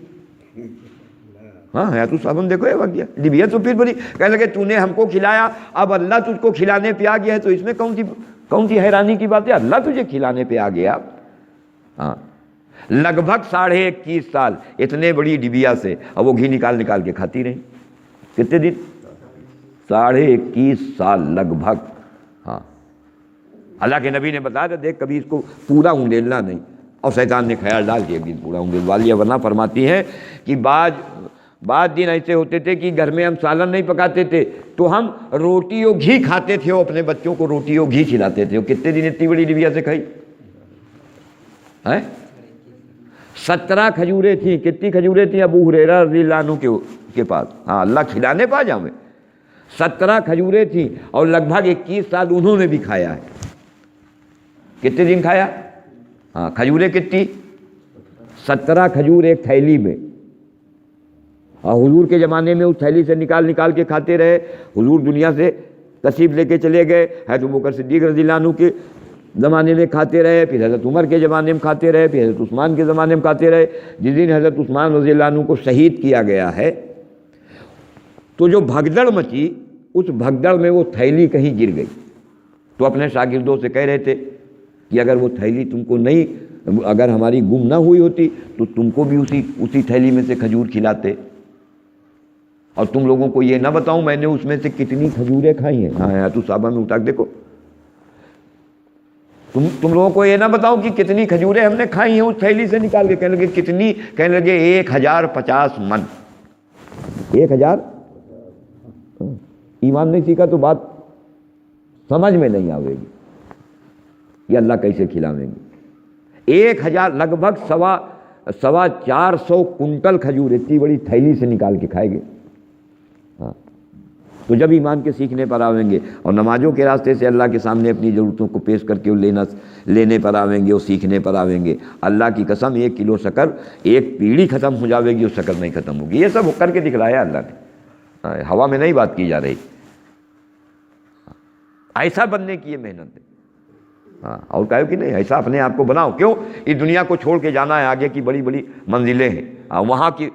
A: ہاں یا تو صاحب دیکھو یہ واقعہ، ڈبیا تو پھر بھری۔ کہنے لگے تو نے ہم کو کھلایا، اب اللہ تجھ کو کھلانے پہ آ گیا ہے، تو اس میں کون سی حیرانی کی بات ہے؟ اللہ تجھے کھلانے پہ آ گیا۔ ہاں، لگ بھگ 21.5 سال اتنے بڑی ڈبیا سے، اور وہ گھی نکال کے کھاتی رہی۔ کتنے دن؟ 21.5 سال لگ بھگ۔ ہاں، اللہ کے نبی نے بتایا تھا دیکھ کبھی اس کو پورا اونڈیلنا نہیں، اور شیطان نے خیال ڈال کے ایک دن پورا اونڈیلوا لیا۔ ورنہ فرماتی ہیں کہ بعض دن ایسے ہوتے تھے کہ گھر میں ہم سالن نہیں پکاتے تھے تو ہم روٹی اور گھی کھاتے تھے، اور اپنے بچوں کو روٹی اور گھی کھلاتے تھے۔ اور کتنے دن اتنی بڑی ڈبیا سے کھائی ہے؟ 17 کھجوریں تھیں۔ کتنی کھجوریں تھیں ابو ہریرہ رضی اللہ عنہ کے پاس؟ ہاں، اللہ کھلانے پا جاؤں میں۔ 17 کھجوریں تھیں، اور لگ بھگ 21 سال انہوں نے بھی کھایا ہے۔ کتنے دن کھایا؟ ہاں، کھجوریں کتنی؟ 17 کھجور ایک تھیلی میں، اور حضور کے زمانے میں اس تھیلی سے نکال کے کھاتے رہے۔ حضور دنیا سے تشریف لے کے چلے گئے، حضرت ابوبکر صدیق رضی اللہ عنہ کے زمانے میں کھاتے رہے، پھر حضرت عمر کے زمانے میں کھاتے رہے، پھر حضرت عثمان کے زمانے میں کھاتے رہے۔ جس دن حضرت عثمان رضی اللہ عنہ کو شہید کیا گیا ہے تو جو بھگدڑ مچی، اس بھگدڑ میں وہ تھیلی کہیں گر گئی، تو اپنے شاگردوں سے کہہ رہے تھے کہ اگر وہ تھیلی تم کو نہیں، اگر ہماری گم نہ ہوئی ہوتی تو تم کو بھی اسی تھیلی میں سے کھجور کھلاتے، اور تم لوگوں کو یہ نہ بتاؤں میں نے اس میں سے کتنی کھجوریں کھائی ہیں۔ ہاں تو صحابہ میں اٹھا کے دیکھو، تم لوگوں کو یہ نہ بتاؤں کہ کتنی کھجوریں ہم نے کھائی ہیں اس تھیلی سے نکال کے۔ کہنے لگے کتنی؟ کہنے لگے 1050 من۔ 1000؟ ایمان نہیں سیکھا تو بات سمجھ میں نہیں آئے گی، یہ اللہ کیسے کھلاویں گے؟ 1000 لگ بھگ 450 کنٹل کھجور اتنی بڑی تھیلی سے نکال کے کھائے گے۔ ہاں، تو جب ایمان کے سیکھنے پر آویں گے اور نمازوں کے راستے سے اللہ کے سامنے اپنی ضرورتوں کو پیش کر کے لینے پر آویں گے اور سیکھنے پر آویں گے، اللہ کی قسم 1 کلو شکر ایک پیڑھی ختم ہو جاوے گی، اس شکر نہیں ختم ہوگی۔ یہ سب کر کے دکھلایا اللہ نے، ہوا میں نہیں بات کی جا رہی۔ ایسا بننے کی یہ محنت ہے۔ ہاں، اور کہو کہ نہیں ایسا اپنے آپ کو بناؤ۔ کیوں؟ اس دنیا کو چھوڑ کے جانا ہے، آگے کی بڑی بڑی منزلیں ہیں، وہاں کی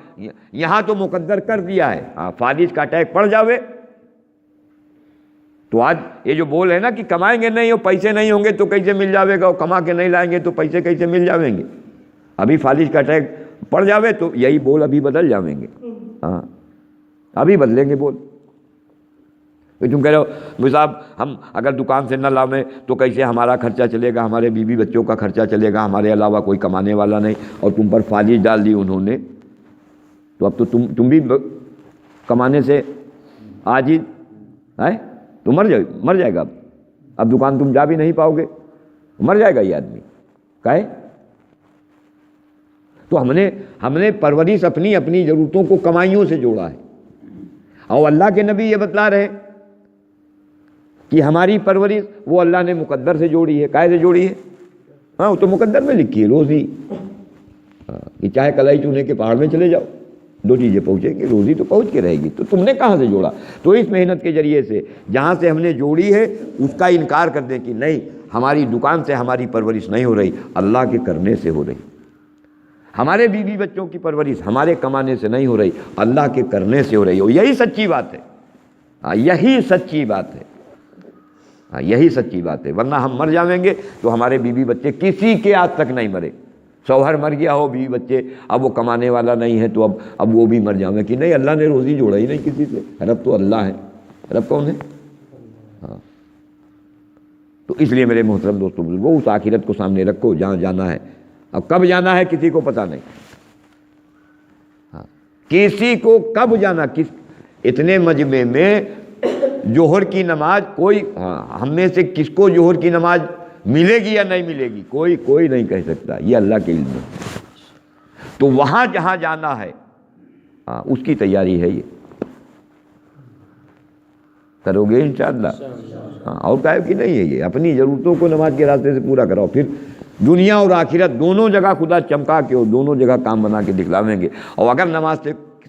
A: یہاں تو مقدر کر دیا ہے۔ فالج کا اٹیک پڑ جاوے تو آج یہ جو بول ہے نا کہ کمائیں گے نہیں اور پیسے نہیں ہوں گے تو کیسے مل جاوے گا، اور کما کے نہیں لائیں گے تو پیسے کیسے مل جاویں گے؟ ابھی فالج کا اٹیک پڑ جاوے تو یہی بول ابھی بدل جاویں گے۔ ہاں، ابھی بدلیں گے بول۔ تم کہہ رہے ہو بھائی صاحب ہم اگر دکان سے نہ لاویں تو کیسے ہمارا خرچہ چلے گا، ہمارے بیوی بچوں کا خرچہ چلے گا، ہمارے علاوہ کوئی کمانے والا نہیں، اور تم پر فالج ڈال دی انہوں نے، تو اب تو تم بھی کمانے سے عاجز ہے، تو مر جائے گا۔ اب دکان تم جا بھی نہیں پاؤ گے، مر جائے گا یہ آدمی۔ کہے تو ہم نے پرورش اپنی ضرورتوں کو کمائیوں سے جوڑا ہے، اور اللہ کے نبی یہ بتلا رہے کہ ہماری پرورش وہ اللہ نے مقدر سے جوڑی ہے۔ کائے سے جوڑی ہے؟ ہاں، وہ تو مقدر میں لکھی ہے روزی، کہ چاہے کلائی چونے کے پہاڑ میں چلے جاؤ، 2 چیزیں پہنچیں گی، روزی تو پہنچ کے رہے گی۔ تو تم نے کہاں سے جوڑا؟ تو اس محنت کے ذریعے سے جہاں سے ہم نے جوڑی ہے اس کا انکار کر دیں کہ نہیں ہماری دکان سے ہماری پرورش نہیں ہو رہی، اللہ کے کرنے سے ہو رہی۔ ہمارے بیوی بچوں کی پرورش ہمارے کمانے سے نہیں ہو رہی، اللہ کے کرنے سے ہو رہی ہے۔ یہی سچی بات ہے، یہی سچی بات ہے، یہی سچی بات ہے۔ ورنہ ہم مر جاویں گے تو ہمارے بیوی بچے کسی کے آج تک نہیں مرے۔ شوہر مر گیا ہو، بیوی بچے اب وہ کمانے والا نہیں ہے تو اب وہ بھی مر جاویں کہ نہیں، اللہ نے روزی جوڑا ہی نہیں کسی سے، رب تو اللہ ہے۔ رب کون ہے؟ ہاں، تو اس لیے میرے محترم دوستو بزرگو، اس آخرت کو سامنے رکھو جہاں جانا ہے۔ اب کب جانا ہے کسی کو پتہ نہیں، ہاں کسی کو کب جانا۔ اتنے مجمع میں جوہر کی نماز کوئی، ہم میں سے کس کو جوہر کی نماز ملے گی یا نہیں ملے گی، کوئی نہیں کہہ سکتا، یہ اللہ کے علم ہے۔ تو وہاں جہاں جانا ہے اس کی تیاری ہے، یہ کرو گے انشاءاللہ۔ اور کائب کی نہیں ہے، یہ اپنی ضرورتوں کو نماز کے راستے سے پورا کراؤ، پھر دنیا اور آخرت دونوں جگہ خدا چمکا کے اور دونوں جگہ کام بنا کے دکھلاویں گے۔ اور اگر نماز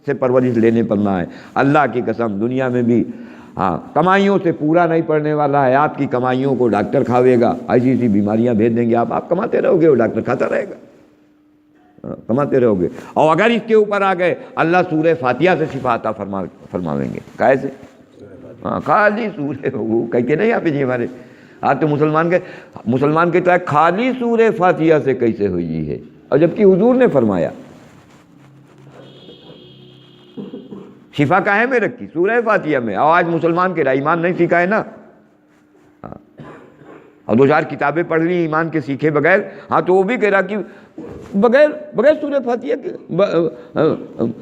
A: سے پرورش لینے پڑنا ہے، اللہ کی قسم دنیا میں بھی کمائیوں سے پورا نہیں پڑنے والا ہے۔ آپ کی کمائیوں کو ڈاکٹر کھاوے گا، ایسی ایسی بیماریاں بھیج دیں گے، آپ کماتے رہو گے اور ڈاکٹر کھاتا رہے گا، کماتے رہو گے۔ اور اگر اس کے اوپر آ گئے، اللہ سورہ فاتحہ سے شفا عطا فرماویں گے۔ کیسے؟ خالی سورہ، وہ کہتے نہیں آپ جی ہمارے آج تو مسلمان کہتا ہے خالی سورہ فاتحہ سے کیسے ہوئی ہے، اور جبکہ حضور نے فرمایا شفا کہاں میں رکھی؟ سورہ فاتحہ میں۔ اور آج مسلمان کے رہا ایمان نہیں سیکھا ہے نا، اور دو چار کتابیں پڑھ لی ایمان کے سیکھے بغیر، تو وہ بھی کہہ رہا کہ بغیر سورہ فاتحہ کے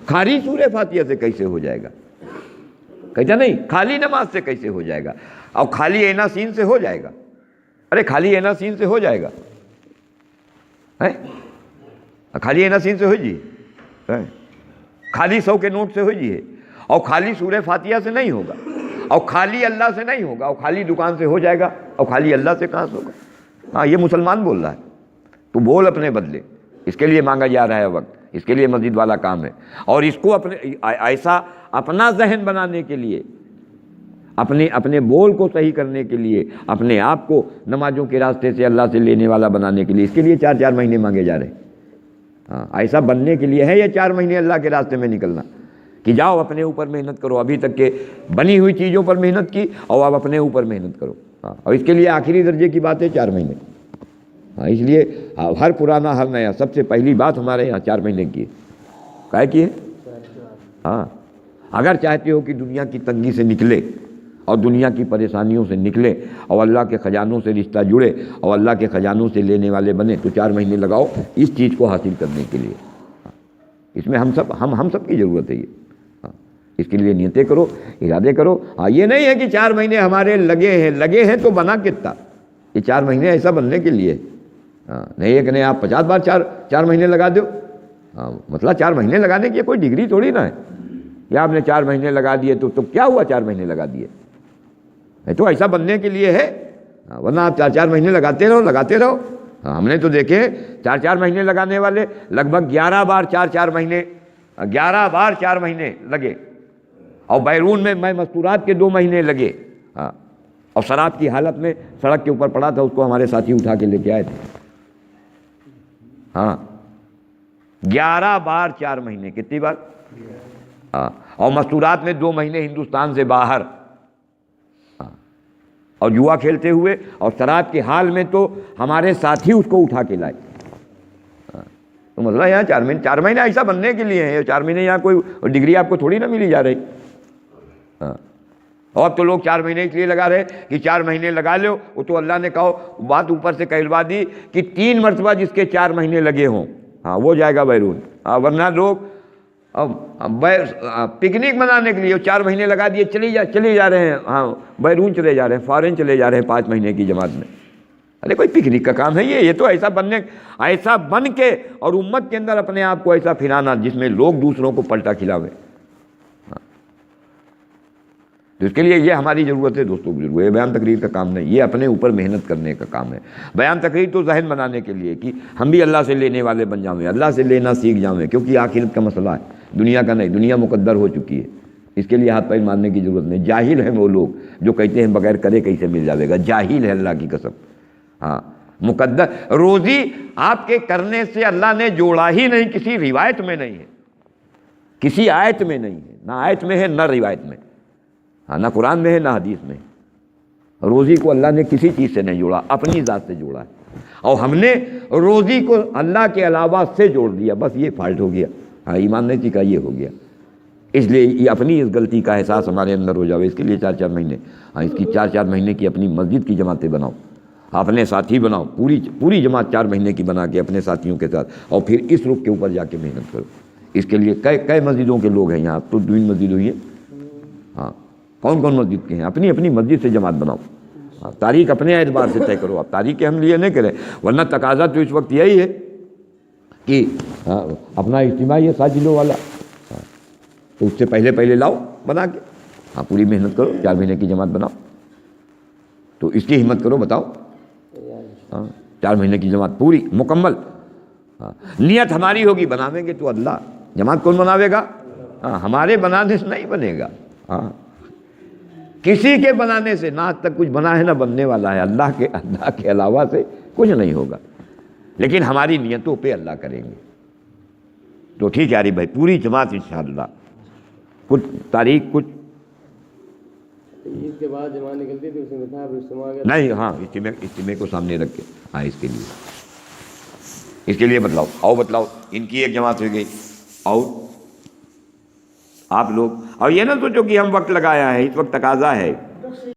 A: خالی سورہ فاتحہ سے کیسے ہو جائے گا؟ کہتا نہیں خالی نماز سے کیسے ہو جائے گا، اور خالی اینا سین سے ہو جائے گا۔ ارے خالی اینا سین سے ہو جائے گا، خالی اینا سین سے ہو جی، خالی 100 کے نوٹ سے ہو جی، اور خالی سورہ فاتحہ سے نہیں ہوگا، اور خالی اللہ سے نہیں ہوگا، اور خالی دکان سے ہو جائے گا، اور خالی اللہ سے کہاں سے ہوگا؟ یہ مسلمان بول رہا ہے، تو بول اپنے بدلے، اس کے لیے مانگا جا رہا ہے وقت، اس کے لیے مسجد والا کام ہے۔ اور اس کو ایسا اپنا ذہن بنانے کے لیے، اپنے بول کو صحیح کرنے کے لیے، اپنے آپ کو نمازوں کے راستے سے اللہ سے لینے والا بنانے کے لیے، اس کے لیے 4 مہینے مانگے جا رہے ہیں۔ ایسا بننے کے لیے ہے یہ 4 مہینے اللہ کے راستے میں نکلنا، کہ جاؤ اپنے اوپر محنت کرو، ابھی تک کے بنی ہوئی چیزوں پر محنت کی، اور اب اپنے اوپر محنت کرو۔ اور اس کے لیے آخری درجے کی بات ہے 4 مہینے۔ اس لیے ہر پرانا ہر نیا، سب سے پہلی بات ہمارے یہاں 4 مہینے کی ہے۔ کائے کی ہے؟ اگر چاہتے ہو کہ دنیا کی تنگی سے نکلے اور دنیا کی پریشانیوں سے نکلے اور اللہ کے خزانوں سے رشتہ جڑے اور اللہ کے خزانوں سے لینے والے بنے، تو 4 مہینے لگاؤ اس چیز کو حاصل کرنے کے لیے۔ اس میں ہم سب کی ضرورت ہے، یہ اس کے لیے نیتیں کرو، ارادے کرو۔ یہ نہیں ہے کہ 4 مہینے ہمارے لگے ہیں تو بنا کتنا، یہ 4 مہینے ایسا بننے کے لیے نہیں ہے کہ نہیں آپ 50 بار 4 مہینے لگا دو۔ مسئلہ 4 مہینے لگانے کی کوئی ڈگری تھوڑی نہ ہے، یا آپ نے 4 مہینے لگا دیے تو کیا ہوا؟ 4 مہینے لگا دیے تو ایسا بننے کے لیے ہے، ورنہ آپ 4 مہینے لگاتے رہو۔ ہم نے تو دیکھے 4 مہینے لگانے والے لگ بھگ 11 بار 4 مہینے لگے، اور بیرون میں مستورات کے 2 مہینے لگے، اور شراب کی حالت میں سڑک کے اوپر پڑا تھا، اس کو ہمارے ساتھی اٹھا کے لے کے آئے تھے۔ 11 بار 4 مہینے، کتنی بار؟ اور مستورات میں 2 مہینے ہندوستان سے باہر، اور جوا کھیلتے ہوئے، اور شراب کے حال میں تو ہمارے ساتھی اس کو اٹھا کے لائے۔ تو مسئلہ یہاں 4 مہینے ایسا بننے کے لیے ہیں، 4 مہینے یہاں کوئی ڈگری آپ کو تھوڑی نہ ملی جا رہی۔ اور اب تو لوگ 4 مہینے اس لیے لگا رہے کہ 4 مہینے لگا لو، وہ تو اللہ نے کہو بات اوپر سے کہلوا دی کہ 3 مرتبہ جس کے 4 مہینے لگے ہوں وہ جائے گا بیرون۔ ورنہ لوگ پکنک منانے کے لیے 4 مہینے لگا دیے، چلے جا رہے ہیں، بیرون چلے جا رہے ہیں، فارن چلے جا رہے ہیں 5 مہینے کی جماعت میں۔ ارے کوئی پکنک کا کام ہے یہ تو ایسا بن کے اور امت کے اندر اپنے آپ کو ایسا پھرانا جس میں لوگ دوسروں کو پلٹا کھلاوے۔ تو اس کے لیے یہ ہماری ضرورت ہے دوستو بزرگو، یہ بیان تقریر کا کام نہیں، یہ اپنے اوپر محنت کرنے کا کام ہے۔ بیان تقریر تو ذہن بنانے کے لیے کہ ہم بھی اللہ سے لینے والے بن جاؤیں، اللہ سے لینا سیکھ جاؤیں، کیونکہ آخرت کا مسئلہ ہے، دنیا کا نہیں، دنیا مقدر ہو چکی ہے، اس کے لیے ہاتھ پیر مارنے کی ضرورت نہیں۔ جاہل ہیں وہ لوگ جو کہتے ہیں بغیر کرے کیسے مل جاوے گا، جاہل ہے اللہ کی قسم۔ مقدر روزی آپ کے کرنے سے اللہ نے جوڑا ہی نہیں، کسی روایت میں نہیں ہے، کسی آیت میں نہیں ہے، نہ آیت میں ہے نہ روایت میں، ہاں نہ قرآن میں ہے نہ حدیث میں۔ روزی کو اللہ نے کسی چیز سے نہیں جوڑا، اپنی ذات سے جوڑا ہے، اور ہم نے روزی کو اللہ کے علاوہ سے جوڑ دیا، بس یہ فالٹ ہو گیا، ہاں ایمان نہیں سیکھا، یہ ہو گیا۔ اس لیے یہ اپنی اس غلطی کا احساس ہمارے اندر ہو جاوے، اس کے لیے 4 مہینے، ہاں اس کی 4 مہینے کی اپنی مسجد کی جماعتیں بناؤ، اپنے ساتھی بناؤ، پوری جماعت 4 مہینے کی بنا کے اپنے ساتھیوں کے ساتھ، اور پھر اس رخ کے اوپر جا کے محنت کرو۔ اس کے لیے کئی مسجدوں کے لوگ ہیں یہاں، تو 2 مسجد ہوئی ہے، ہاں کون کون مسجد کے ہیں، اپنی اپنی مسجد سے جماعت بناؤ، ہاں تاریخ اپنے اعتبار سے طے کرو، اب تاریخ کے ہم لیے نہیں کریں، ورنہ تقاضا تو اس وقت یہی ہے کہ اپنا اجتماعی ہے 7 ضلعوں والا، تو اس سے پہلے لاؤ بنا کے، ہاں پوری محنت کرو، 4 مہینے کی جماعت بناؤ، تو اس کی ہمت کرو، بتاؤ، ہاں 4 مہینے کی جماعت پوری مکمل، ہاں نیت ہماری ہوگی، بناویں گے تو اللہ، جماعت کون بناوے گا؟ ہاں ہمارے بنانے سے نہیں بنے گا، ہاں کسی کے بنانے سے، نہ آج تک کچھ بنا ہے نہ بننے والا ہے، اللہ کے علاوہ سے کچھ نہیں ہوگا، لیکن ہماری نیتوں پہ اللہ کریں گے۔ تو ٹھیک ہے عارف بھائی، پوری جماعت انشاءاللہ، کچھ تاریخ کچھ
B: عید کے بعد جماعت نکلتی تھی، اس میں تھا اجتماع کا
A: نہیں، ہاں اجتماع کو سامنے رکھ کے، ہاں اس کے لیے بتلاؤ، ان کی ایک جماعت ہو گئی، اور آپ لوگ، اور یہ نہ سوچو کہ ہم وقت لگایا ہے، اس وقت تقاضا ہے،